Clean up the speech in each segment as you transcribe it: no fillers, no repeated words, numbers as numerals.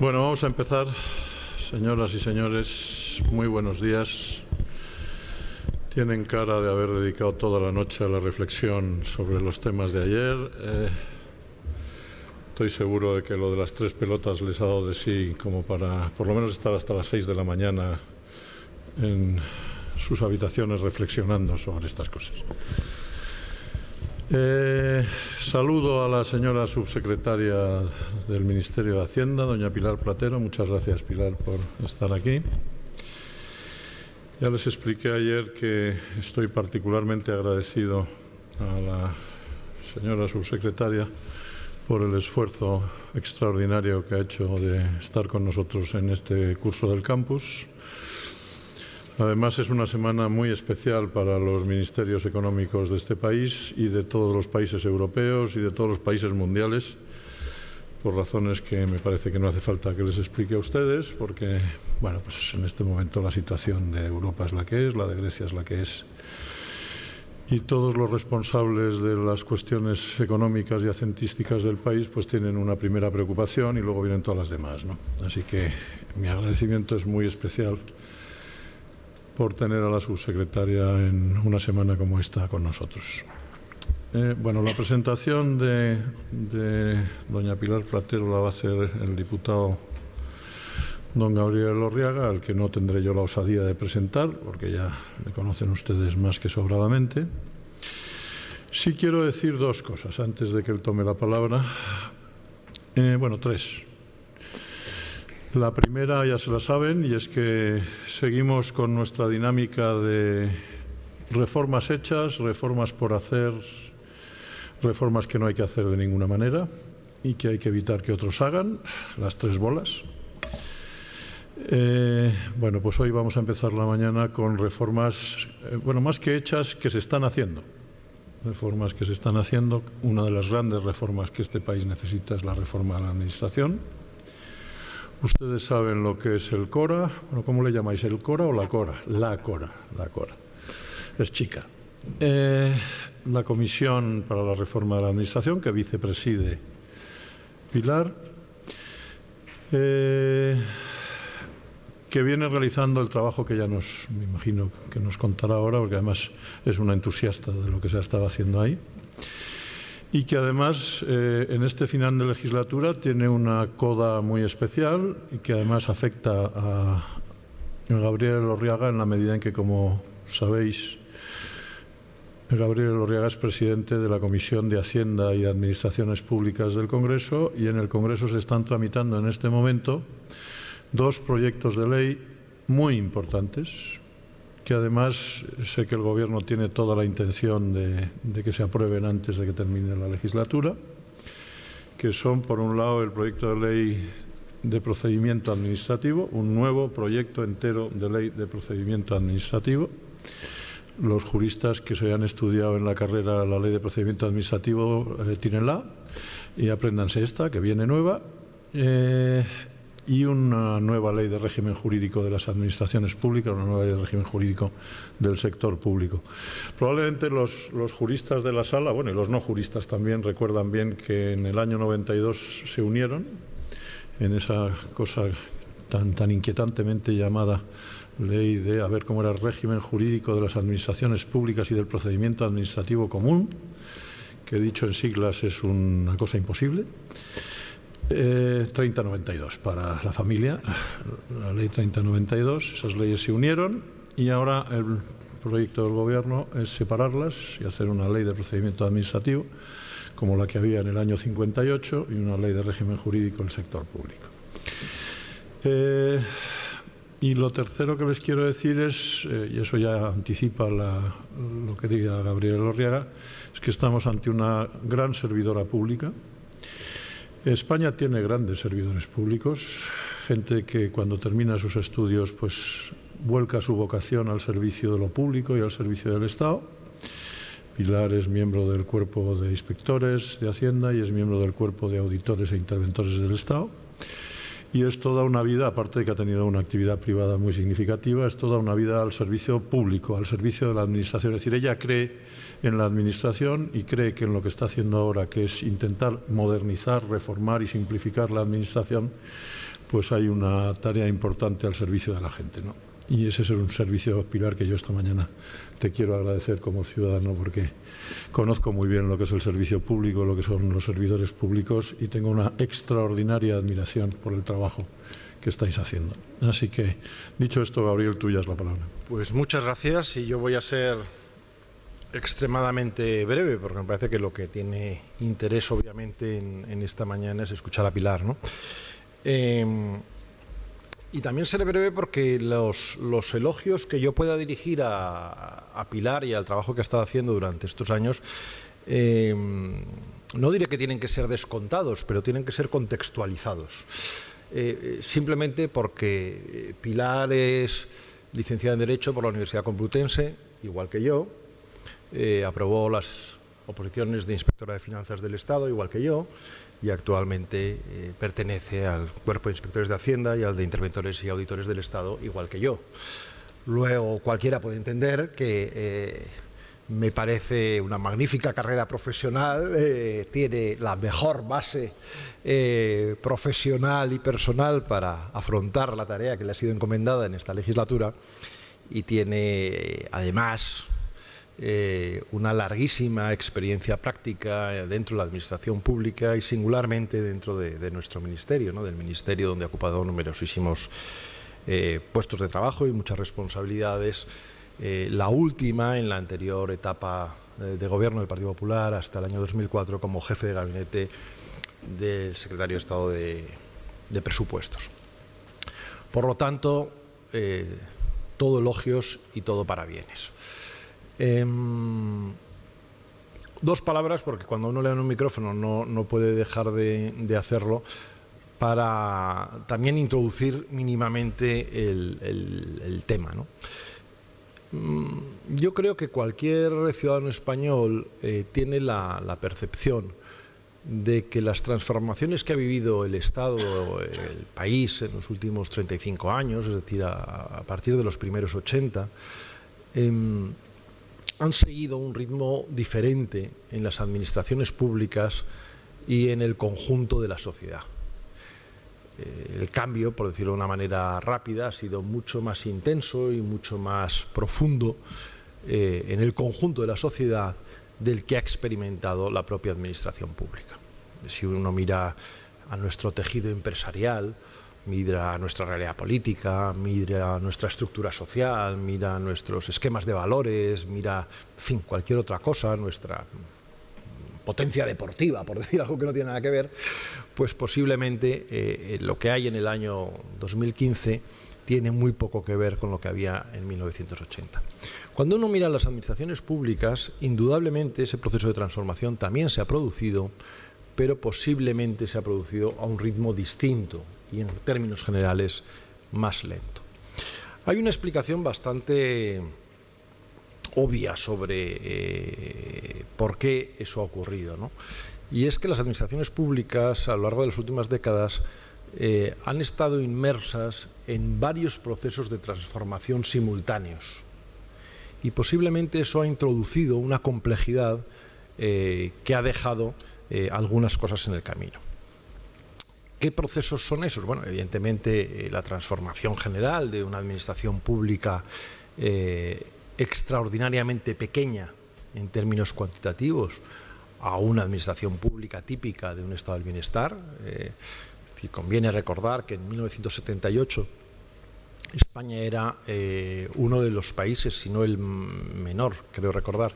Bueno, vamos a empezar. Señoras y señores, muy buenos días. Tienen cara de haber dedicado toda la noche a la reflexión sobre los temas de ayer. Estoy seguro de que lo de las 3 pelotas les ha dado de sí como para por lo menos estar hasta las 6 de la mañana en sus habitaciones reflexionando sobre estas cosas. Saludo a la señora subsecretaria del Ministerio de Hacienda, doña Pilar Platero. Muchas gracias, Pilar, por estar aquí. Ya les expliqué ayer que estoy particularmente agradecido a la señora subsecretaria por el esfuerzo extraordinario que ha hecho de estar con nosotros en este curso del campus. Además, es una semana muy especial para los ministerios económicos de este país y de todos los países europeos y de todos los países mundiales, por razones que me parece que no hace falta que les explique a ustedes, porque, bueno, pues en este momento la situación de Europa es la que es, la de Grecia es la que es, y todos los responsables de las cuestiones económicas y hacentísticas del país pues tienen una primera preocupación y luego vienen todas las demás, ¿no? Así que mi agradecimiento es muy especial por tener a la subsecretaria en una semana como esta con nosotros. Bueno, la presentación de doña Pilar Platero la va a hacer el diputado don Gabriel Elorriaga, al que no tendré yo la osadía de presentar, porque ya le conocen ustedes más que sobradamente. Sí quiero decir 2 cosas antes de que él tome la palabra. Bueno, 3. La primera ya se la saben, y es que seguimos con nuestra dinámica de reformas hechas, reformas por hacer, reformas que no hay que hacer de ninguna manera y que hay que evitar que otros hagan, las 3 bolas. Bueno, pues hoy vamos a empezar la mañana con reformas, bueno, más que hechas, que se están haciendo. Reformas que se están haciendo. Una de las grandes reformas que este país necesita es la reforma de la Administración. Ustedes saben lo que es el CORA. Bueno, ¿cómo le llamáis? ¿El CORA o la CORA? La CORA. Es chica. La Comisión para la Reforma de la Administración, que vicepreside Pilar, que viene realizando el trabajo que ya me imagino que nos contará ahora, porque además es una entusiasta de lo que se ha estado haciendo ahí. Y que además en este final de legislatura tiene una coda muy especial y que además afecta a Gabriel Elorriaga en la medida en que, como sabéis, Gabriel Elorriaga es presidente de la Comisión de Hacienda y de Administraciones Públicas del Congreso, y en el Congreso se están tramitando en este momento 2 proyectos de ley muy importantes, que además sé que el Gobierno tiene toda la intención de que se aprueben antes de que termine la legislatura, que son, por un lado, el proyecto de ley de procedimiento administrativo, un nuevo proyecto entero de ley de procedimiento administrativo. Los juristas que se han estudiado en la carrera la ley de procedimiento administrativo, tírenla y apréndanse esta, que viene nueva. Y una nueva ley de régimen jurídico de las administraciones públicas, una nueva ley de régimen jurídico del sector público. Probablemente los juristas de la sala, bueno, y los no juristas también, recuerdan bien que en el año 92 se unieron en esa cosa tan inquietantemente llamada ley de, a ver cómo era, el régimen jurídico de las administraciones públicas y del procedimiento administrativo común, que dicho en siglas es una cosa imposible. 3092 para la familia, la ley 3092, esas leyes se unieron y ahora el proyecto del Gobierno es separarlas y hacer una ley de procedimiento administrativo como la que había en el año 58 y una ley de régimen jurídico del sector público. Y lo tercero que les quiero decir es, y eso ya anticipa lo que diga Gabriel Elorriaga, es que estamos ante una gran servidora pública. España tiene grandes servidores públicos, gente que cuando termina sus estudios pues vuelca su vocación al servicio de lo público y al servicio del Estado. Pilar es miembro del cuerpo de inspectores de Hacienda y es miembro del cuerpo de auditores e interventores del Estado. Y es toda una vida, aparte de que ha tenido una actividad privada muy significativa, es toda una vida al servicio público, al servicio de la Administración. Es decir, ella cree en la Administración y cree que en lo que está haciendo ahora, que es intentar modernizar, reformar y simplificar la Administración, pues hay una tarea importante al servicio de la gente, ¿no? Y ese es un servicio, Pilar, que yo esta mañana te quiero agradecer como ciudadano, porque conozco muy bien lo que es el servicio público, lo que son los servidores públicos, y tengo una extraordinaria admiración por el trabajo que estáis haciendo. Así que, dicho esto, Gabriel, tuya es la palabra. Pues muchas gracias, y yo voy a ser extremadamente breve, porque me parece que lo que tiene interés, obviamente, en esta mañana es escuchar a Pilar, ¿no? Y también seré breve porque los elogios que yo pueda dirigir a Pilar y al trabajo que ha estado haciendo durante estos años, no diré que tienen que ser descontados, pero tienen que ser contextualizados. Simplemente porque Pilar es licenciada en Derecho por la Universidad Complutense, igual que yo, aprobó las oposiciones de Inspectora de Finanzas del Estado, igual que yo, y actualmente pertenece al Cuerpo de Inspectores de Hacienda y al de Interventores y Auditores del Estado, igual que yo. Luego, cualquiera puede entender que me parece una magnífica carrera profesional, tiene la mejor base profesional y personal para afrontar la tarea que le ha sido encomendada en esta legislatura, y tiene además una larguísima experiencia práctica dentro de la administración pública y singularmente dentro de nuestro ministerio, ¿no? Del ministerio, donde ha ocupado numerosísimos puestos de trabajo y muchas responsabilidades. La última en la anterior etapa de gobierno del Partido Popular hasta el año 2004 como jefe de gabinete del secretario de Estado de Presupuestos. Por lo tanto, todo elogios y todo parabienes. Dos palabras, porque cuando uno le da un micrófono no puede dejar de hacerlo, para también introducir mínimamente el tema, ¿no? Yo creo que cualquier ciudadano español tiene la percepción de que las transformaciones que ha vivido el Estado, el país en los últimos 35 años, es decir, a partir de los primeros 80, han seguido un ritmo diferente en las administraciones públicas y en el conjunto de la sociedad. El cambio, por decirlo de una manera rápida, ha sido mucho más intenso y mucho más profundo en el conjunto de la sociedad del que ha experimentado la propia administración pública. Si uno mira a nuestro tejido empresarial, mira nuestra realidad política, mira nuestra estructura social, mira nuestros esquemas de valores, mira, en fin, cualquier otra cosa, nuestra potencia deportiva, por decir algo que no tiene nada que ver, pues posiblemente lo que hay en el año 2015 tiene muy poco que ver con lo que había en 1980. Cuando uno mira las administraciones públicas, indudablemente ese proceso de transformación también se ha producido, pero posiblemente se ha producido a un ritmo distinto y en términos generales más lento. Hay una explicación bastante obvia sobre por qué eso ha ocurrido, ¿no? Y es que las administraciones públicas a lo largo de las últimas décadas han estado inmersas en varios procesos de transformación simultáneos, y posiblemente eso ha introducido una complejidad que ha dejado algunas cosas en el camino. ¿Qué procesos son esos? Bueno, evidentemente la transformación general de una administración pública extraordinariamente pequeña en términos cuantitativos a una administración pública típica de un estado del bienestar. Conviene recordar que en 1978 España era uno de los países, si no el menor, creo recordar,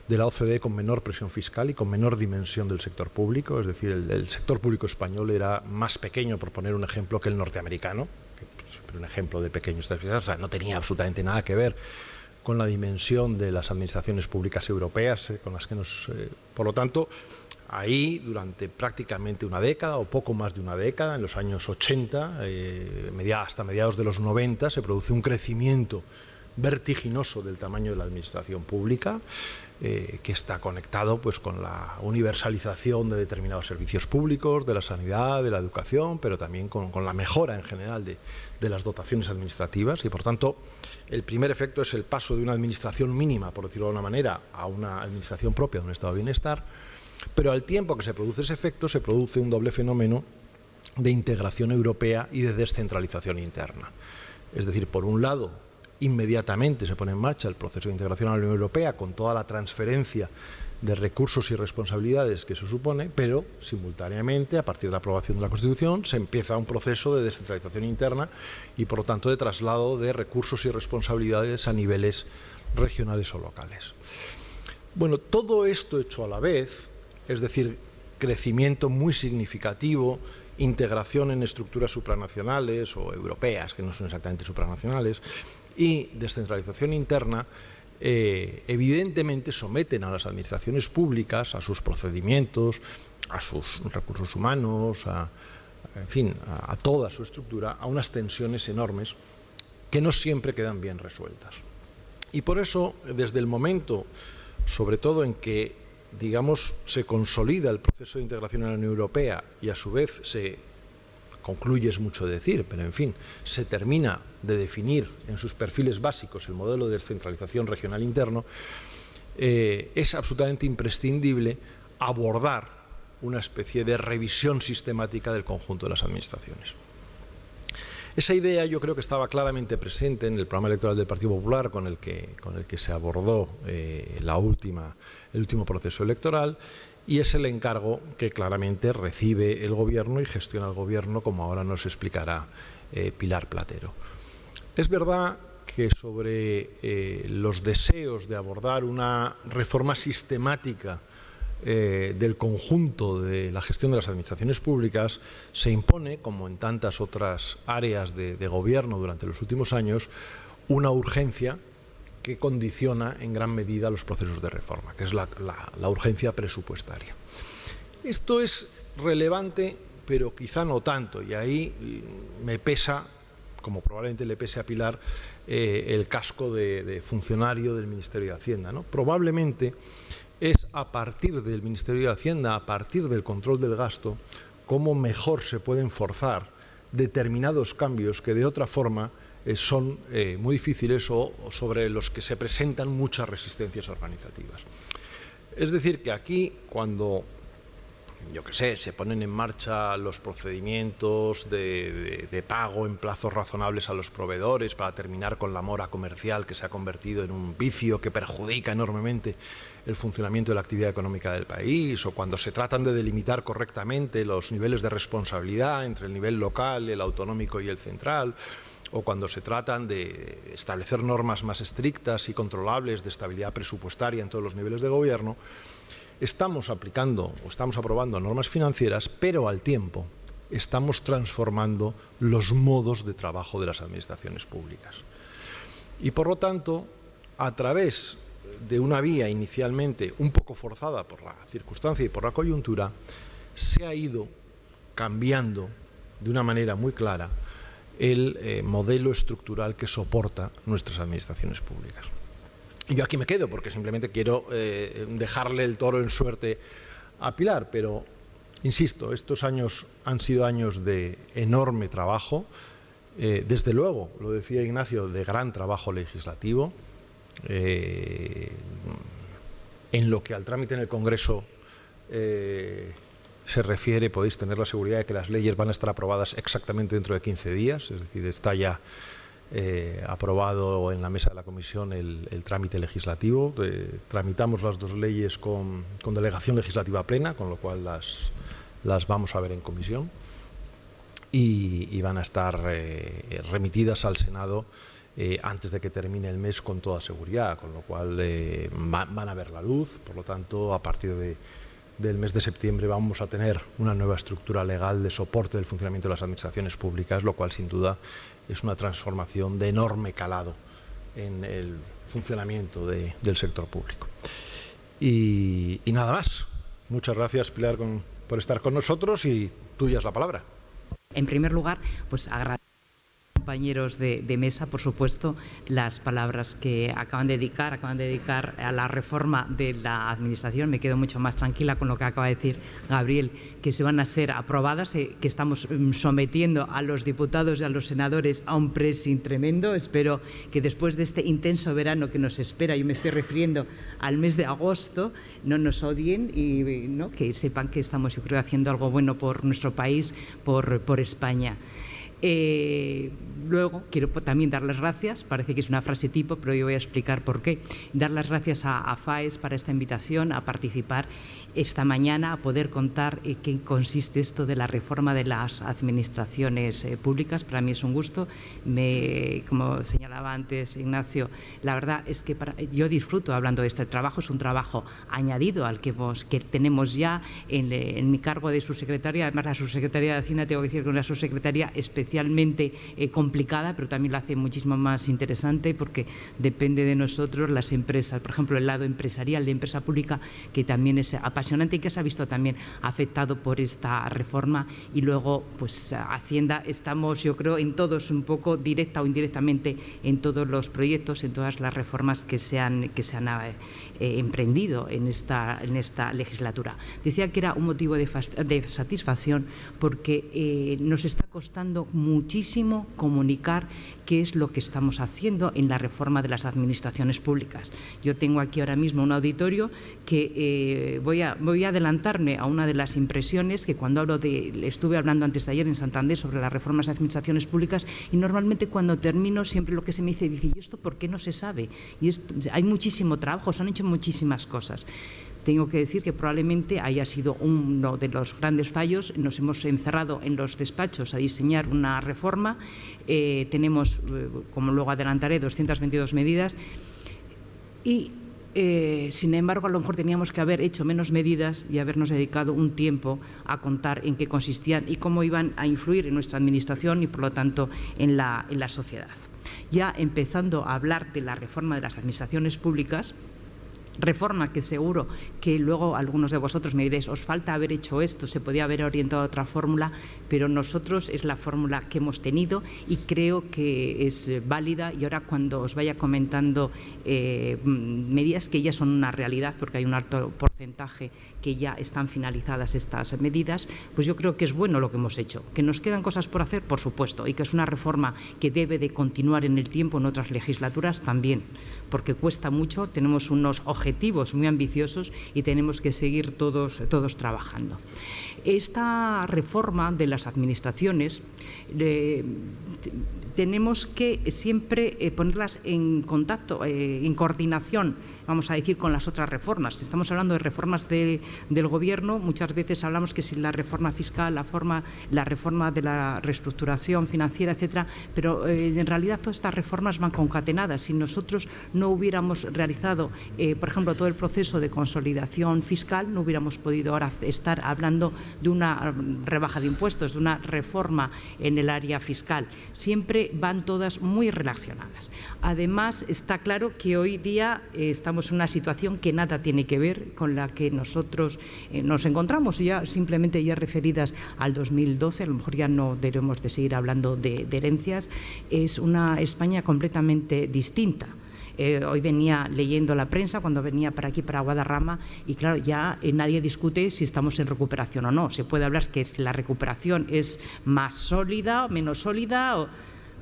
de la OCDE con menor presión fiscal y con menor dimensión del sector público. Es decir, el sector público español era más pequeño, por poner un ejemplo, que el norteamericano, que un ejemplo de pequeño, o sea, no tenía absolutamente nada que ver con la dimensión de las administraciones públicas europeas, con las que por lo tanto, ahí durante prácticamente una década o poco más de una década, en los años 80, hasta mediados de los 90, se produce un crecimiento vertiginoso del tamaño de la administración pública, que está conectado pues con la universalización de determinados servicios públicos, de la sanidad, de la educación, pero también con la mejora en general de las dotaciones administrativas, y por tanto el primer efecto es el paso de una administración mínima, por decirlo de una manera, a una administración propia de un estado de bienestar. Pero al tiempo que se produce ese efecto, se produce un doble fenómeno de integración europea y de descentralización interna. Es decir, por un lado, inmediatamente se pone en marcha el proceso de integración a la Unión Europea con toda la transferencia de recursos y responsabilidades que eso supone, pero simultáneamente, a partir de la aprobación de la Constitución, se empieza un proceso de descentralización interna y, por lo tanto, de traslado de recursos y responsabilidades a niveles regionales o locales. Bueno, todo esto hecho a la vez, es decir, crecimiento muy significativo, integración en estructuras supranacionales o europeas, que no son exactamente supranacionales, y descentralización interna, evidentemente someten a las administraciones públicas, a sus procedimientos, a sus recursos humanos, en fin, a toda su estructura, a unas tensiones enormes que no siempre quedan bien resueltas. Y por eso, desde el momento, sobre todo en que, digamos, se consolida el proceso de integración en la Unión Europea y a su vez se concluye, es mucho decir, pero en fin, se termina de definir en sus perfiles básicos el modelo de descentralización regional interno, es absolutamente imprescindible abordar una especie de revisión sistemática del conjunto de las administraciones. Esa idea yo creo que estaba claramente presente en el programa electoral del Partido Popular con el que se abordó el último proceso electoral, y es el encargo que claramente recibe el Gobierno y gestiona el Gobierno, como ahora nos explicará Pilar Platero. Es verdad que sobre los deseos de abordar una reforma sistemática del conjunto de la gestión de las administraciones públicas se impone, como en tantas otras áreas de gobierno durante los últimos años, una urgencia que condiciona en gran medida los procesos de reforma, que es la urgencia presupuestaria. Esto es relevante, pero quizá no tanto, y ahí me pesa, como probablemente le pese a Pilar, el casco de funcionario del Ministerio de Hacienda, ¿no? Probablemente es a partir del Ministerio de Hacienda, a partir del control del gasto, cómo mejor se pueden forzar determinados cambios que de otra forma son muy difíciles o sobre los que se presentan muchas resistencias organizativas. Es decir, que aquí cuando, yo qué sé, se ponen en marcha los procedimientos de pago en plazos razonables a los proveedores para terminar con la mora comercial que se ha convertido en un vicio que perjudica enormemente el funcionamiento de la actividad económica del país, o cuando se tratan de delimitar correctamente los niveles de responsabilidad entre el nivel local, el autonómico y el central, o cuando se tratan de establecer normas más estrictas y controlables de estabilidad presupuestaria en todos los niveles de gobierno, estamos aplicando o estamos aprobando normas financieras, pero al tiempo estamos transformando los modos de trabajo de las administraciones públicas. Y por lo tanto, a través de una vía inicialmente un poco forzada por la circunstancia y por la coyuntura, se ha ido cambiando de una manera muy clara el modelo estructural que soporta nuestras administraciones públicas. Y yo aquí me quedo porque simplemente quiero dejarle el toro en suerte a Pilar, pero insisto, estos años han sido años de enorme trabajo, desde luego, lo decía Ignacio, de gran trabajo legislativo. En lo que al trámite en el Congreso se refiere, podéis tener la seguridad de que las leyes van a estar aprobadas exactamente dentro de 15 días, es decir, está ya aprobado en la mesa de la Comisión el trámite legislativo. Tramitamos las dos leyes con delegación legislativa plena, con lo cual las vamos a ver en comisión y van a estar remitidas al Senado antes de que termine el mes con toda seguridad, con lo cual van a ver la luz. Por lo tanto, a partir del mes de septiembre vamos a tener una nueva estructura legal de soporte del funcionamiento de las administraciones públicas, lo cual sin duda es una transformación de enorme calado en el funcionamiento del sector público. Y nada más. Muchas gracias, Pilar, por estar con nosotros, y tuya es la palabra. En primer lugar, pues agradecer compañeros de mesa, por supuesto, las palabras que acaban de dedicar a la reforma de la Administración. Me quedo mucho más tranquila con lo que acaba de decir Gabriel, que se van a ser aprobadas, que estamos sometiendo a los diputados y a los senadores a un pressing tremendo. Espero que después de este intenso verano que nos espera, yo me estoy refiriendo al mes de agosto, no nos odien y ¿no? que sepan que estamos, yo creo, haciendo algo bueno por nuestro país, por España. Luego quiero también dar las gracias, parece que es una frase tipo, pero yo voy a explicar por qué. Dar las gracias a FAES para esta invitación a participar esta mañana, a poder contar qué consiste esto de la reforma de las administraciones públicas. Para mí es un gusto. Como señalaba antes Ignacio, la verdad es que yo disfruto hablando de este trabajo. Es un trabajo añadido al que tenemos ya en mi cargo de subsecretaria. Además, la subsecretaría de Hacienda, tengo que decir que es una subsecretaría especialmente complicada, pero también la hace muchísimo más interesante porque depende de nosotros las empresas, por ejemplo, el lado empresarial de empresa pública, que también es apasionante y que se ha visto también afectado por esta reforma. Y luego, pues Hacienda, estamos, yo creo, en todos un poco, directa o indirectamente, en todos los proyectos, en todas las reformas que se han emprendido en esta legislatura. Decía que era un motivo de satisfacción porque nos está costando muchísimo comunicar qué es lo que estamos haciendo en la reforma de las administraciones públicas. Yo tengo aquí ahora mismo un auditorio que voy a adelantarme a una de las impresiones que cuando estuve hablando antes de ayer en Santander sobre las reformas de administraciones públicas, y normalmente cuando termino siempre lo que se me dice, ¿y esto por qué no se sabe? Y hay muchísimo trabajo, se han hecho muchísimas cosas. Tengo que decir que probablemente haya sido uno de los grandes fallos. Nos hemos encerrado en los despachos a diseñar una reforma. Tenemos, como luego adelantaré, 222 medidas y, sin embargo, a lo mejor teníamos que haber hecho menos medidas y habernos dedicado un tiempo a contar en qué consistían y cómo iban a influir en nuestra administración y, por lo tanto, en la sociedad. Ya empezando a hablar de la reforma de las administraciones públicas, reforma que seguro que luego algunos de vosotros me diréis, os falta haber hecho esto, se podía haber orientado a otra fórmula, pero nosotros es la fórmula que hemos tenido y creo que es válida. Y ahora, cuando os vaya comentando medidas que ya son una realidad, porque hay un alto porcentaje que ya están finalizadas estas medidas, pues yo creo que es bueno lo que hemos hecho. ¿Que nos quedan cosas por hacer? Por supuesto, y que es una reforma que debe de continuar en el tiempo, en otras legislaturas también, porque cuesta mucho, tenemos unos objetivos muy ambiciosos y tenemos que seguir todos trabajando. Esta reforma de las administraciones tenemos que siempre ponerlas en contacto, en coordinación, vamos a decir, con las otras reformas. Si estamos hablando de reformas del Gobierno, muchas veces hablamos que si la reforma fiscal, la reforma de la reestructuración financiera, etcétera, pero en realidad todas estas reformas van concatenadas. Si nosotros no hubiéramos realizado, por ejemplo, todo el proceso de consolidación fiscal, no hubiéramos podido ahora estar hablando de una rebaja de impuestos, de una reforma en el área fiscal. Siempre van todas muy relacionadas. Además, está claro que hoy día estamos en una situación que nada tiene que ver con la que nosotros nos encontramos, ya simplemente ya referidas al 2012, a lo mejor ya no debemos de seguir hablando de herencias. Es una España completamente distinta. Hoy venía leyendo la prensa cuando venía para aquí, para Guadarrama, y claro, ya nadie discute si estamos en recuperación o no. Se puede hablar que la recuperación es más sólida o menos sólida,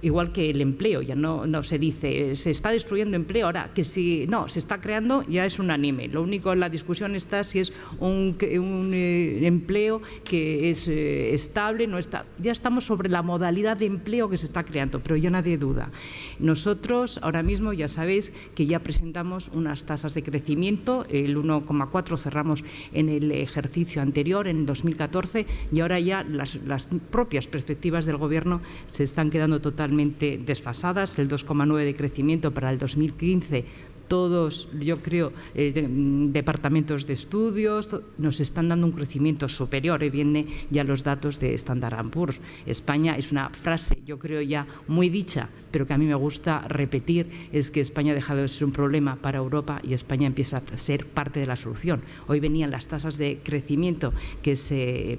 igual que el empleo. Ya no se dice se está destruyendo empleo, ahora que si no se está creando ya es unánime. Lo único, la discusión está si es un empleo que es estable, no está. Ya estamos sobre la modalidad de empleo que se está creando, pero ya nadie duda. Nosotros ahora mismo ya sabéis que ya presentamos unas tasas de crecimiento, el 1,4 cerramos en el ejercicio anterior, en 2014, y ahora ya las propias perspectivas del Gobierno se están quedando totalmente desfasadas. El 2,9 de crecimiento para el 2015 todos, yo creo, departamentos de estudios, nos están dando un crecimiento superior. Vienen ya los datos de Standard & Poor's. España es una frase, yo creo, ya muy dicha, pero que a mí me gusta repetir, es que España ha dejado de ser un problema para Europa y España empieza a ser parte de la solución. Hoy venían las tasas de crecimiento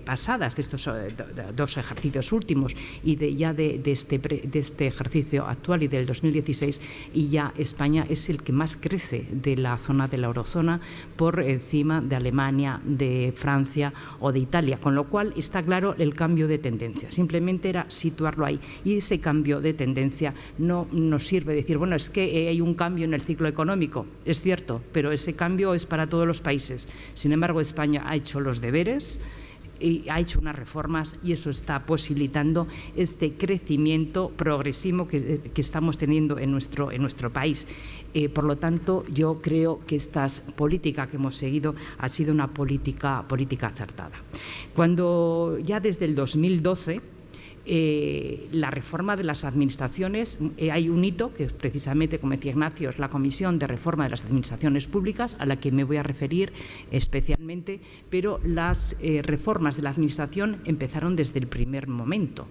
pasadas de estos dos ejercicios últimos y de este ejercicio actual y del 2016, y ya España es el que más crece de la zona de la eurozona, por encima de Alemania, de Francia o de Italia, con lo cual está claro el cambio de tendencia. Simplemente era situarlo ahí, y ese cambio de tendencia no nos sirve decir, bueno, es que hay un cambio en el ciclo económico, es cierto, pero ese cambio es para todos los países. Sin embargo, España ha hecho los deberes y ha hecho unas reformas, y eso está posibilitando este crecimiento progresivo que estamos teniendo en nuestro país. Por lo tanto, yo creo que esta política que hemos seguido ha sido una política acertada. Cuando ya desde el 2012 la reforma de las administraciones, hay un hito que precisamente, como decía Ignacio, es la Comisión de Reforma de las Administraciones Públicas, a la que me voy a referir especialmente, pero las reformas de la Administración empezaron desde el primer momento,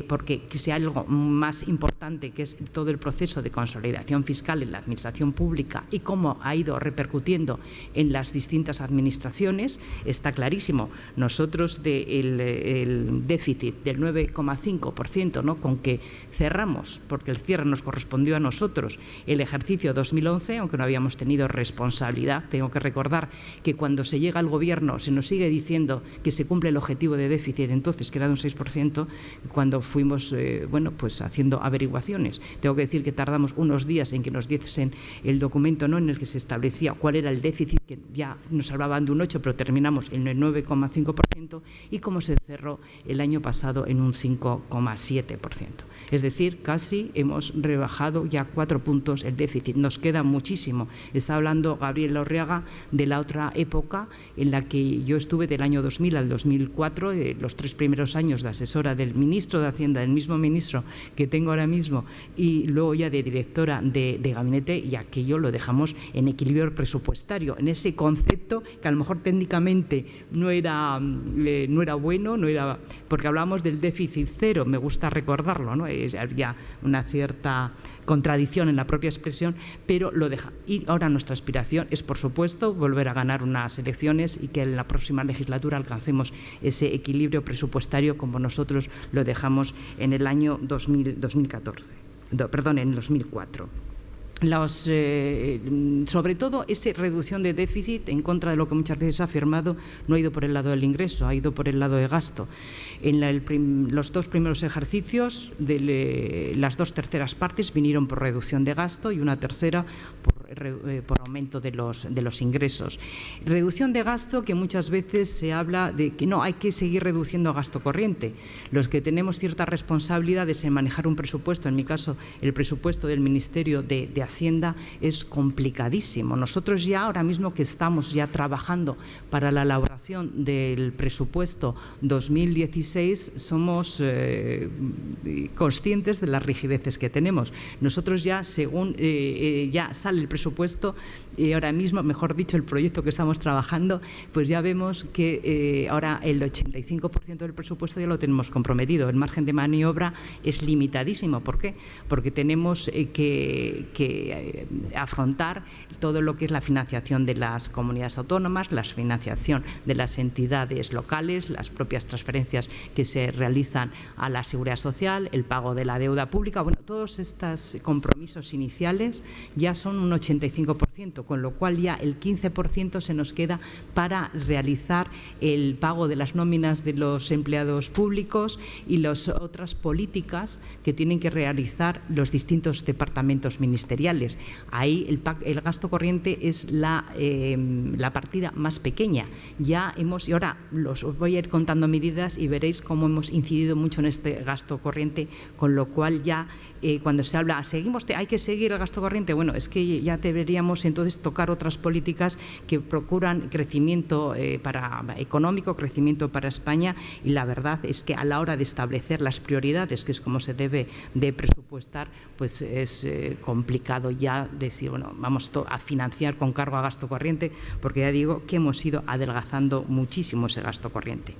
porque si hay algo más importante, que es todo el proceso de consolidación fiscal en la Administración Pública y cómo ha ido repercutiendo en las distintas administraciones, está clarísimo. Nosotros el déficit del 9,5%, ¿no?, con que cerramos, porque el cierre nos correspondió a nosotros, el ejercicio 2011, aunque no habíamos tenido responsabilidad. Tengo que recordar que cuando se llega al Gobierno se nos sigue diciendo que se cumple el objetivo de déficit entonces, que era de un 6%, cuando fuimos haciendo averiguaciones. Tengo que decir que tardamos unos días en que nos diesen el documento, ¿no?, en el que se establecía cuál era el déficit, que ya nos hablaban de un 8%, pero terminamos en el 9,5%, y cómo se cerró el año pasado en un 5,7%. Es decir, casi hemos rebajado ya 4 puntos el déficit. Nos queda muchísimo. Está hablando Gabriel Lorriaga de la otra época en la que yo estuve, del año 2000 al 2004, los 3 primeros años de asesora del ministro de Hacienda, del mismo ministro que tengo ahora mismo, y luego ya de directora de gabinete, y aquello lo dejamos en equilibrio presupuestario, en ese concepto que a lo mejor técnicamente no era bueno, porque hablábamos del déficit cero, me gusta recordarlo, ¿no? Había una cierta contradicción en la propia expresión, pero lo deja. Y ahora nuestra aspiración es, por supuesto, volver a ganar unas elecciones y que en la próxima legislatura alcancemos ese equilibrio presupuestario como nosotros lo dejamos en el año 2004. Sobre todo, esa reducción de déficit, en contra de lo que muchas veces se ha afirmado, no ha ido por el lado del ingreso, ha ido por el lado de gasto. En los 2 primeros ejercicios, las 2 terceras partes vinieron por reducción de gasto y una tercera por aumento de los ingresos. Reducción de gasto, que muchas veces se habla de que no, hay que seguir reduciendo gasto corriente. Los que tenemos ciertas responsabilidades en manejar un presupuesto, en mi caso el presupuesto del Ministerio de Hacienda, es complicadísimo. Nosotros ya ahora mismo, que estamos ya trabajando para la elaboración del presupuesto 2016, somos conscientes de las rigideces que tenemos. Nosotros ya, según ya sale el presupuesto, y ahora mismo, mejor dicho, el proyecto que estamos trabajando, pues ya vemos que ahora el 85% del presupuesto ya lo tenemos comprometido. El margen de maniobra es limitadísimo. ¿Por qué? Porque tenemos que afrontar todo lo que es la financiación de las comunidades autónomas, la financiación de las entidades locales, las propias transferencias que se realizan a la Seguridad Social, el pago de la deuda pública. Bueno, todos estos compromisos iniciales ya son un 85%, con lo cual ya el 15% se nos queda para realizar el pago de las nóminas de los empleados públicos y las otras políticas que tienen que realizar los distintos departamentos ministeriales. Ahí el gasto corriente es la partida más pequeña. Y ahora os voy a ir contando medidas y veréis cómo hemos incidido mucho en este gasto corriente, con lo cual ya cuando se habla, hay que seguir el gasto corriente, bueno, es que ya deberíamos queríamos entonces tocar otras políticas que procuran crecimiento económico, crecimiento para España, y la verdad es que a la hora de establecer las prioridades, que es como se debe de presupuestar, pues es complicado ya decir, bueno, vamos a financiar con cargo a gasto corriente, porque ya digo que hemos ido adelgazando muchísimo ese gasto corriente.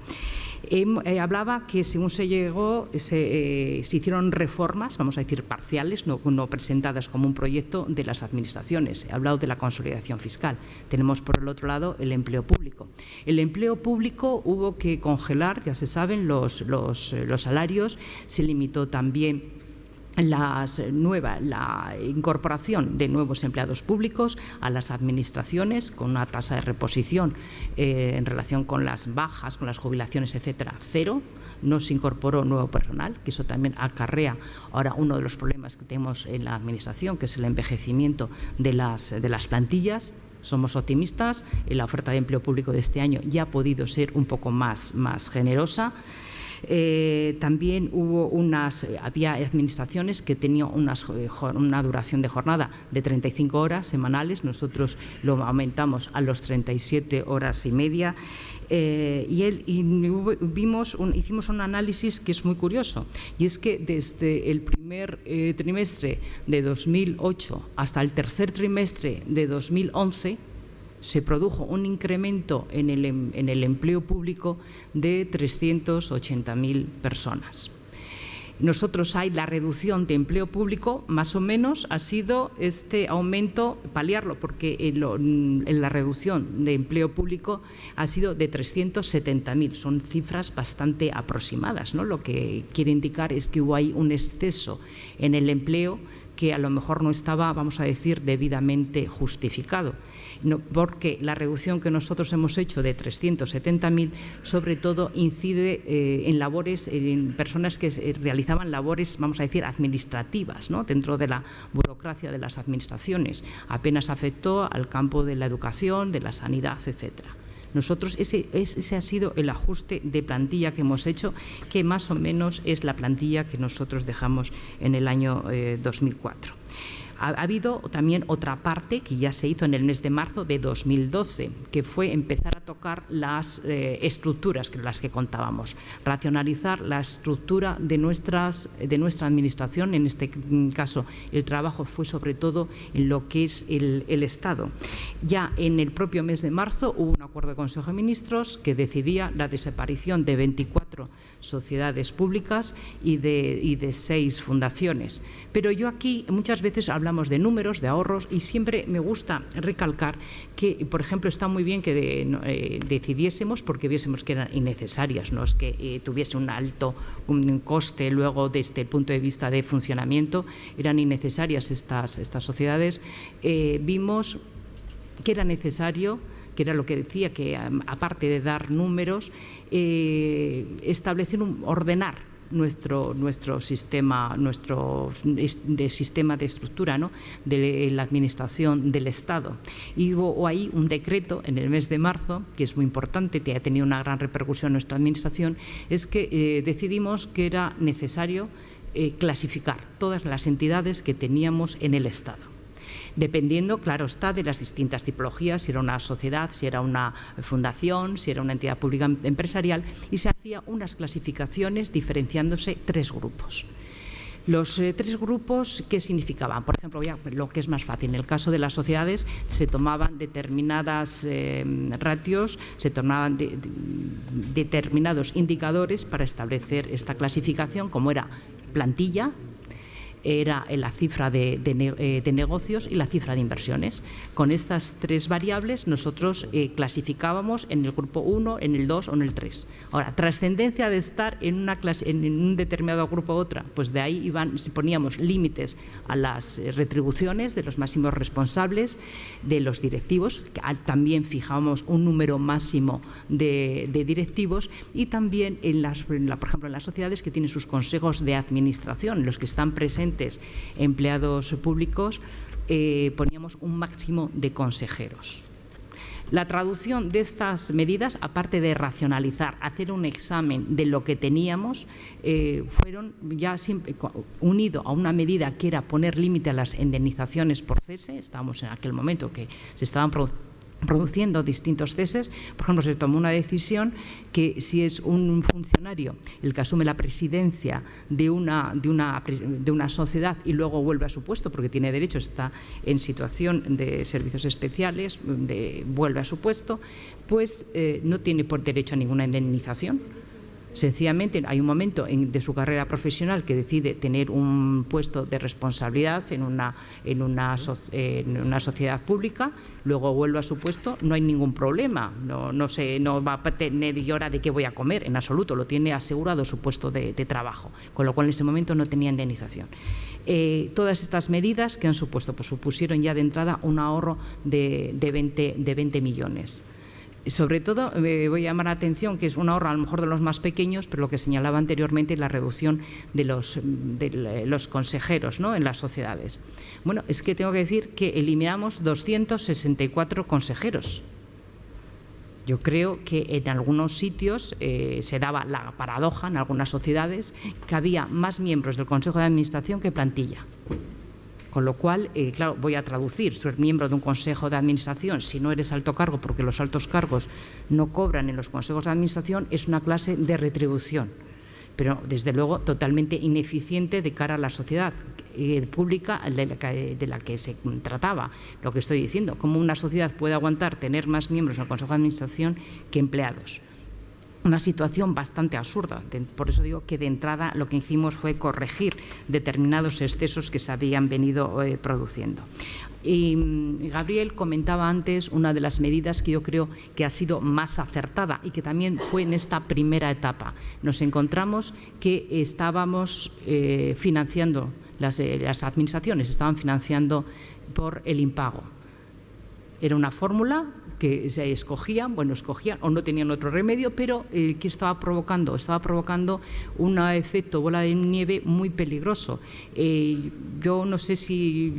Hablaba que según se llegó, se hicieron reformas, vamos a decir parciales, no presentadas como un proyecto de las administraciones. He hablado de la consolidación fiscal. Tenemos por el otro lado el empleo público. El empleo público hubo que congelar, ya se saben, los salarios. Se limitó también la incorporación de nuevos empleados públicos a las administraciones con una tasa de reposición en relación con las bajas, con las jubilaciones, etcétera, cero. No se incorporó nuevo personal, que eso también acarrea ahora uno de los problemas que tenemos en la administración, que es el envejecimiento de las plantillas. Somos optimistas, la oferta de empleo público de este año ya ha podido ser un poco más generosa. También había administraciones que tenían una duración de jornada de 35 horas semanales, nosotros lo aumentamos a los 37 horas y media. Hicimos un análisis que es muy curioso, y es que desde el primer trimestre de 2008 hasta el tercer trimestre de 2011 se produjo un incremento en el empleo público de 380.000 personas. Nosotros la reducción de empleo público, más o menos, ha sido este aumento, paliarlo, porque en la reducción de empleo público ha sido de 370.000. Son cifras bastante aproximadas, ¿no? Lo que quiere indicar es que hubo ahí un exceso en el empleo que a lo mejor no estaba, vamos a decir, debidamente justificado. No, porque la reducción que nosotros hemos hecho de 370.000 sobre todo incide en personas que realizaban labores, vamos a decir, administrativas, ¿no? Dentro de la burocracia de las administraciones. Apenas afectó al campo de la educación, de la sanidad, etcétera. Nosotros, ese ha sido el ajuste de plantilla que hemos hecho, que más o menos es la plantilla que nosotros dejamos en el año 2004. Ha habido también otra parte que ya se hizo en el mes de marzo de 2012, que fue empezar a tocar las estructuras que las que contábamos, racionalizar la estructura de nuestra administración. En este caso, el trabajo fue sobre todo en lo que es el Estado. Ya en el propio mes de marzo hubo un acuerdo de Consejo de Ministros que decidía la desaparición de 24 sociedades públicas y de 6 fundaciones. Pero yo aquí muchas veces hablamos de números, de ahorros, y siempre me gusta recalcar que, por ejemplo, está muy bien que decidiésemos porque viésemos que eran innecesarias, no es que tuviese un alto coste luego desde el punto de vista de funcionamiento, eran innecesarias estas sociedades. Vimos que era necesario, que era lo que decía, que aparte de dar números, establecer ordenar nuestro sistema, sistema de estructura, ¿no?, de la administración del Estado. Y hubo ahí un decreto en el mes de marzo, que es muy importante, que ha tenido una gran repercusión en nuestra administración, es que decidimos que era necesario clasificar todas las entidades que teníamos en el Estado, dependiendo, claro está, de las distintas tipologías, si era una sociedad, si era una fundación, si era una entidad pública empresarial, y se hacía unas clasificaciones diferenciándose 3 grupos. Los 3 grupos, ¿qué significaban? Por ejemplo, ya lo que es más fácil, en el caso de las sociedades se tomaban determinadas ratios, se tomaban determinados indicadores para establecer esta clasificación, como era plantilla, era la cifra de negocios y la cifra de inversiones. Con estas 3 variables nosotros clasificábamos en el grupo 1, en el 2 o en el 3. Ahora, trascendencia de estar en un determinado grupo u otra, pues de ahí poníamos límites a las retribuciones de los máximos responsables, de los directivos, también fijábamos un número máximo de directivos, y también por ejemplo en las sociedades que tienen sus consejos de administración, en los que están presentes empleados públicos, poníamos un máximo de consejeros. La traducción de estas medidas, aparte de racionalizar, hacer un examen de lo que teníamos, fueron ya siempre unido a una medida que era poner límite a las indemnizaciones por cese. Estábamos en aquel momento que se estaban produciendo distintos ceses. Por ejemplo, se tomó una decisión que si es un funcionario el que asume la presidencia de una sociedad y luego vuelve a su puesto porque tiene derecho, está en situación de servicios especiales, vuelve a su puesto, pues no tiene por derecho a ninguna indemnización. Sencillamente hay un momento de su carrera profesional que decide tener un puesto de responsabilidad en una sociedad pública, luego vuelve a su puesto, no hay ningún problema, no va a tener hora de qué voy a comer, en absoluto, lo tiene asegurado su puesto de trabajo, con lo cual en ese momento no tenía indemnización. Todas estas medidas que han supuesto, pues supusieron ya de entrada un ahorro de 20 millones. Sobre todo, voy a llamar la atención que es un ahorro a lo mejor de los más pequeños, pero lo que señalaba anteriormente, la reducción de los consejeros, ¿no?, en las sociedades. Bueno, es que tengo que decir que eliminamos 264 consejeros. Yo creo que en algunos sitios se daba la paradoja, en algunas sociedades, que había más miembros del Consejo de Administración que plantilla. Con lo cual, claro, voy a traducir, ser miembro de un consejo de administración, si no eres alto cargo, porque los altos cargos no cobran en los consejos de administración, es una clase de retribución, pero desde luego totalmente ineficiente de cara a la sociedad pública de la que se trataba. Lo que estoy diciendo, cómo una sociedad puede aguantar tener más miembros en el consejo de administración que empleados. Una situación bastante absurda. Por eso digo que de entrada lo que hicimos fue corregir determinados excesos que se habían venido produciendo. Y Gabriel comentaba antes una de las medidas que yo creo que ha sido más acertada y que también fue en esta primera etapa. Nos encontramos que estábamos financiando, las administraciones estaban financiando por el impago. Era una fórmula que se escogían o no tenían otro remedio, pero que estaba provocando un efecto bola de nieve muy peligroso. Yo no sé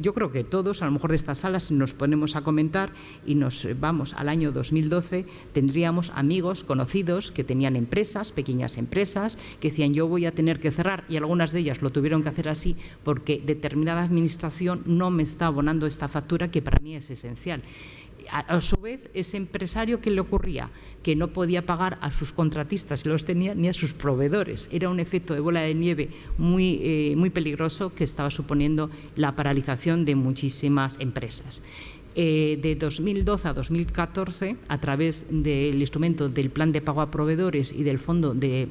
yo creo que todos, a lo mejor de estas salas, si nos ponemos a comentar y nos vamos al año 2012, tendríamos amigos, conocidos que tenían empresas, pequeñas empresas, que decían yo voy a tener que cerrar, y algunas de ellas lo tuvieron que hacer así porque determinada administración no me está abonando esta factura que para mí es esencial. A su vez, ese empresario, ¿qué le ocurría? Que no podía pagar a sus contratistas, si los tenía, ni a sus proveedores. Era un efecto de bola de nieve muy peligroso que estaba suponiendo la paralización de muchísimas empresas. De 2012 a 2014, a través del instrumento del Plan de Pago a Proveedores y del Fondo de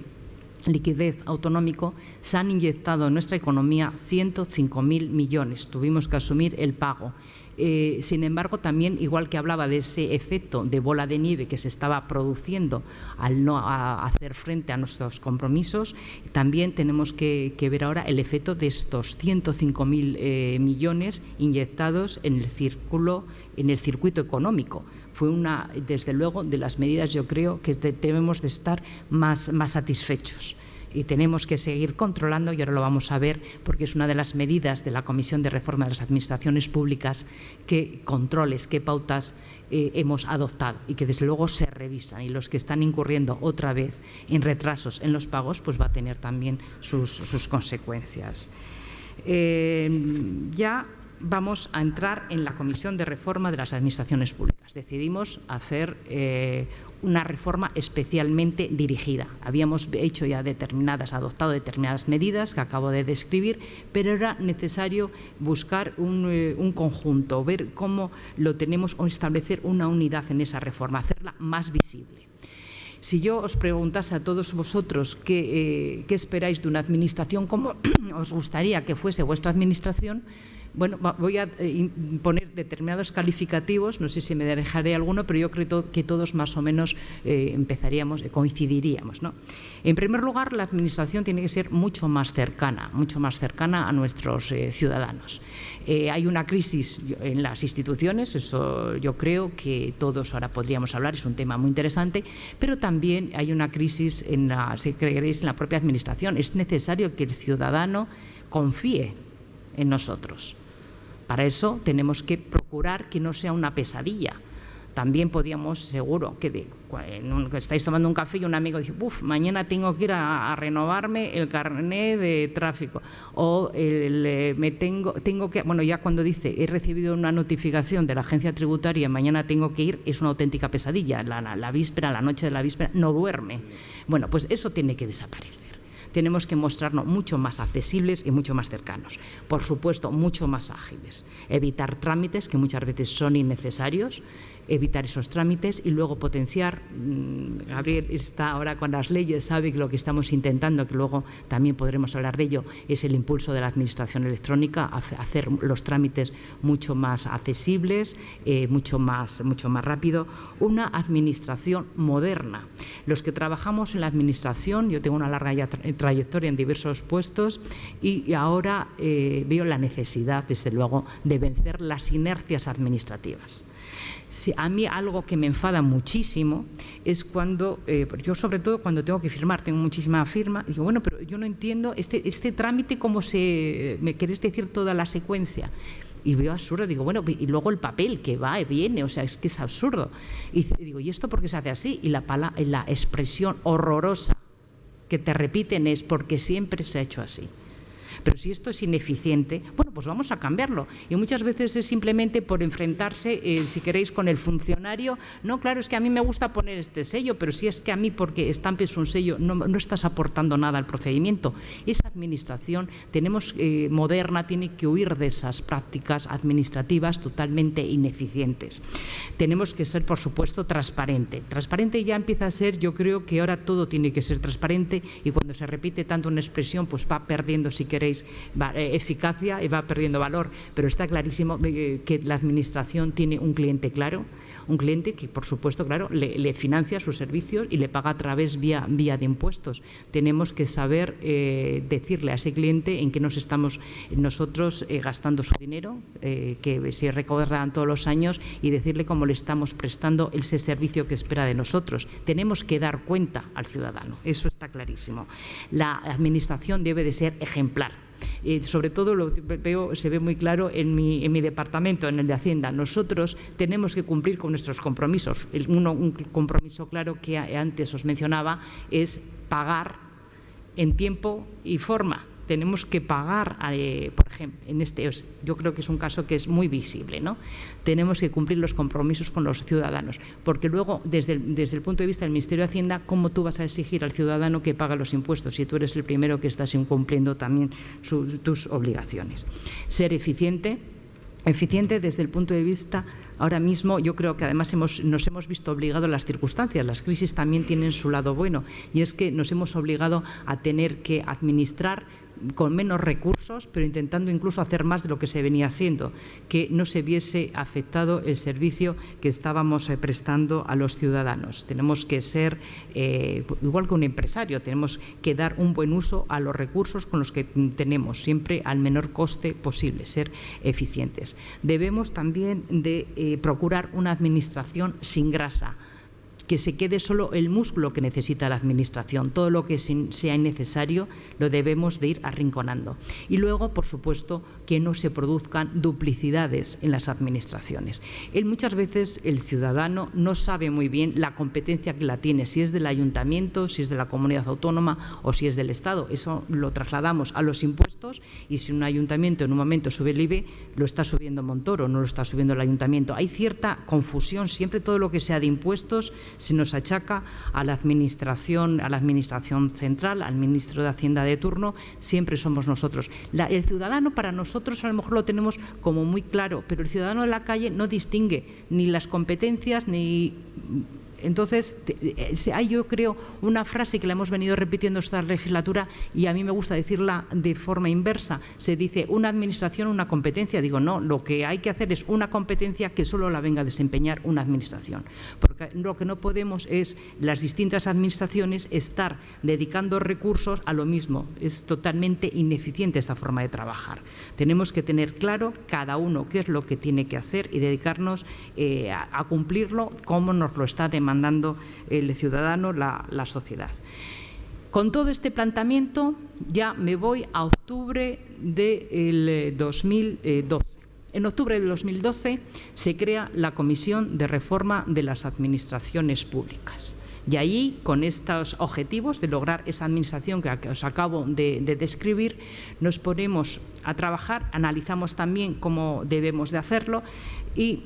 Liquidez Autonómico, se han inyectado en nuestra economía 105.000 millones. Tuvimos que asumir el pago. Sin embargo, también, igual que hablaba de ese efecto de bola de nieve que se estaba produciendo al no hacer frente a nuestros compromisos, también tenemos que ver ahora el efecto de estos 105.000 millones inyectados en el circuito económico. Fue una, desde luego, de las medidas, yo creo, que debemos de estar más satisfechos. Y tenemos que seguir controlando, y ahora lo vamos a ver, porque es una de las medidas de la Comisión de Reforma de las Administraciones Públicas, qué controles, qué pautas hemos adoptado y que desde luego se revisan, y los que están incurriendo otra vez en retrasos en los pagos, pues va a tener también sus consecuencias. Ya vamos a entrar en la Comisión de Reforma de las Administraciones Públicas. Decidimos hacer una reforma especialmente dirigida. Habíamos adoptado determinadas medidas que acabo de describir, pero era necesario buscar un conjunto, ver cómo lo tenemos o establecer una unidad en esa reforma, hacerla más visible. Si yo os preguntase a todos vosotros qué esperáis de una administración, cómo os gustaría que fuese vuestra administración, bueno, voy a poner determinados calificativos, no sé si me dejaré alguno, pero yo creo que todos más o menos coincidiríamos, ¿no? En primer lugar, la administración tiene que ser mucho más cercana a nuestros ciudadanos. Hay una crisis en las instituciones, eso yo creo que todos ahora podríamos hablar, es un tema muy interesante, pero también hay una crisis en la propia administración. Es necesario que el ciudadano confíe en nosotros. Para eso tenemos que procurar que no sea una pesadilla También podíamos, seguro, que estáis tomando un café y un amigo dice, mañana tengo que ir a renovarme el carnet de tráfico, o tengo que, bueno, ya cuando dice, he recibido una notificación de la agencia tributaria, mañana tengo que ir, es una auténtica pesadilla, la víspera, la noche de la víspera, no duerme. Bueno, pues eso tiene que desaparecer. Tenemos que mostrarnos mucho más accesibles y mucho más cercanos. Por supuesto, mucho más ágiles. Evitar trámites que muchas veces son innecesarios, evitar esos trámites y luego potenciar. Gabriel está ahora con las leyes, sabe que lo que estamos intentando, que luego también podremos hablar de ello, es el impulso de la administración electrónica, hacer los trámites mucho más accesibles, mucho más rápido. Una administración moderna. Los que trabajamos en la administración, yo tengo una larga trayectoria en diversos puestos y ahora veo la necesidad, desde luego, de vencer las inercias administrativas. Sí, a mí algo que me enfada muchísimo es cuando, yo sobre todo cuando tengo que firmar, tengo muchísima firma, digo, bueno, pero yo no entiendo este trámite, cómo me queréis decir toda la secuencia. Y veo absurdo, digo, bueno, y luego el papel que va y viene, o sea, es que es absurdo. Y digo, ¿y esto por qué se hace así? Y la expresión horrorosa que te repiten es porque siempre se ha hecho así. Pero si esto es ineficiente, bueno, pues vamos a cambiarlo. Y muchas veces es simplemente por enfrentarse, si queréis, con el funcionario. No, claro, es que a mí me gusta poner este sello, pero si es que a mí, porque estampes un sello, no estás aportando nada al procedimiento. Esa administración moderna tiene que huir de esas prácticas administrativas totalmente ineficientes. Tenemos que ser, por supuesto, transparente. Transparente ya empieza a ser, yo creo que ahora todo tiene que ser transparente y cuando se repite tanto una expresión, pues va perdiendo, si queréis, eficacia y va perdiendo valor, pero está clarísimo que la administración tiene un cliente claro, un cliente que por supuesto, claro, le financia sus servicios y le paga a través vía de impuestos. Tenemos que saber decirle a ese cliente en qué nos estamos nosotros gastando su dinero, que se recordan todos los años y decirle cómo le estamos prestando ese servicio que espera de nosotros. Tenemos que dar cuenta al ciudadano, eso está clarísimo. La administración debe de ser ejemplar. Sobre todo se ve muy claro en mi departamento, en el de Hacienda. Nosotros tenemos que cumplir con nuestros compromisos. Un compromiso claro que antes os mencionaba es pagar en tiempo y forma. Tenemos que pagar, por ejemplo, yo creo que es un caso que es muy visible, ¿no? Tenemos que cumplir los compromisos con los ciudadanos, porque luego, desde el punto de vista del Ministerio de Hacienda, ¿cómo tú vas a exigir al ciudadano que pague los impuestos si tú eres el primero que estás incumpliendo también tus obligaciones? Ser eficiente desde el punto de vista, ahora mismo yo creo que además nos hemos visto obligados a las circunstancias, las crisis también tienen su lado bueno, y es que nos hemos obligado a tener que administrar con menos recursos, pero intentando incluso hacer más de lo que se venía haciendo, que no se viese afectado el servicio que estábamos prestando a los ciudadanos. Tenemos que ser, igual que un empresario, tenemos que dar un buen uso a los recursos con los que tenemos, siempre al menor coste posible, ser eficientes. Debemos también de procurar una administración sin grasa, que se quede solo el músculo que necesita la administración. Todo lo que sea innecesario lo debemos de ir arrinconando. Y luego, por supuesto, que no se produzcan duplicidades en las administraciones. Muchas veces el ciudadano no sabe muy bien la competencia que la tiene, si es del ayuntamiento, si es de la comunidad autónoma o si es del Estado. Eso lo trasladamos a los impuestos y si un ayuntamiento en un momento sube el IBI, lo está subiendo Montoro, no lo está subiendo el ayuntamiento. Hay cierta confusión, siempre todo lo que sea de impuestos se nos achaca a la administración central, al ministro de Hacienda de turno, siempre somos nosotros. El ciudadano, para nosotros a lo mejor lo tenemos como muy claro, pero el ciudadano de la calle no distingue ni las competencias ni... Entonces, hay, yo creo, una frase que la hemos venido repitiendo esta legislatura y a mí me gusta decirla de forma inversa. Se dice, una administración, una competencia. Digo, no, lo que hay que hacer es una competencia que solo la venga a desempeñar una administración. Porque lo que no podemos es, las distintas administraciones, estar dedicando recursos a lo mismo. Es totalmente ineficiente esta forma de trabajar. Tenemos que tener claro cada uno qué es lo que tiene que hacer y dedicarnos a cumplirlo como nos lo está demandando el ciudadano, la sociedad. Con todo este planteamiento ya me voy a octubre del 2012. En octubre de 2012 se crea la Comisión de Reforma de las Administraciones Públicas. Y ahí, con estos objetivos de lograr esa administración que os acabo de describir, nos ponemos a trabajar, analizamos también cómo debemos de hacerlo y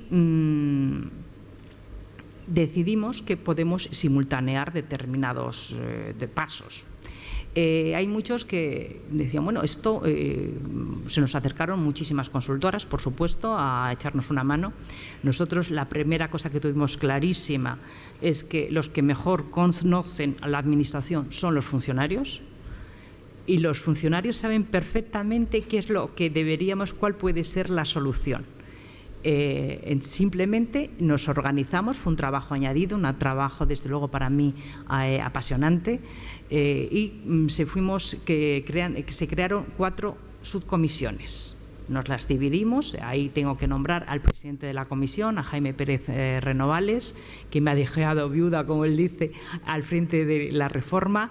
decidimos que podemos simultanear determinados pasos. Hay muchos que decían, bueno, esto se nos acercaron muchísimas consultoras, por supuesto, a echarnos una mano. Nosotros la primera cosa que tuvimos clarísima es que los que mejor conocen a la Administración son los funcionarios, y los funcionarios saben perfectamente qué es lo que deberíamos, cuál puede ser la solución. Simplemente nos organizamos, fue un trabajo añadido, un trabajo desde luego para mí apasionante, y se crearon 4 subcomisiones. Nos las dividimos, ahí tengo que nombrar al presidente de la comisión, a Jaime Pérez Renovales, que me ha dejado viuda, como él dice, al frente de la reforma,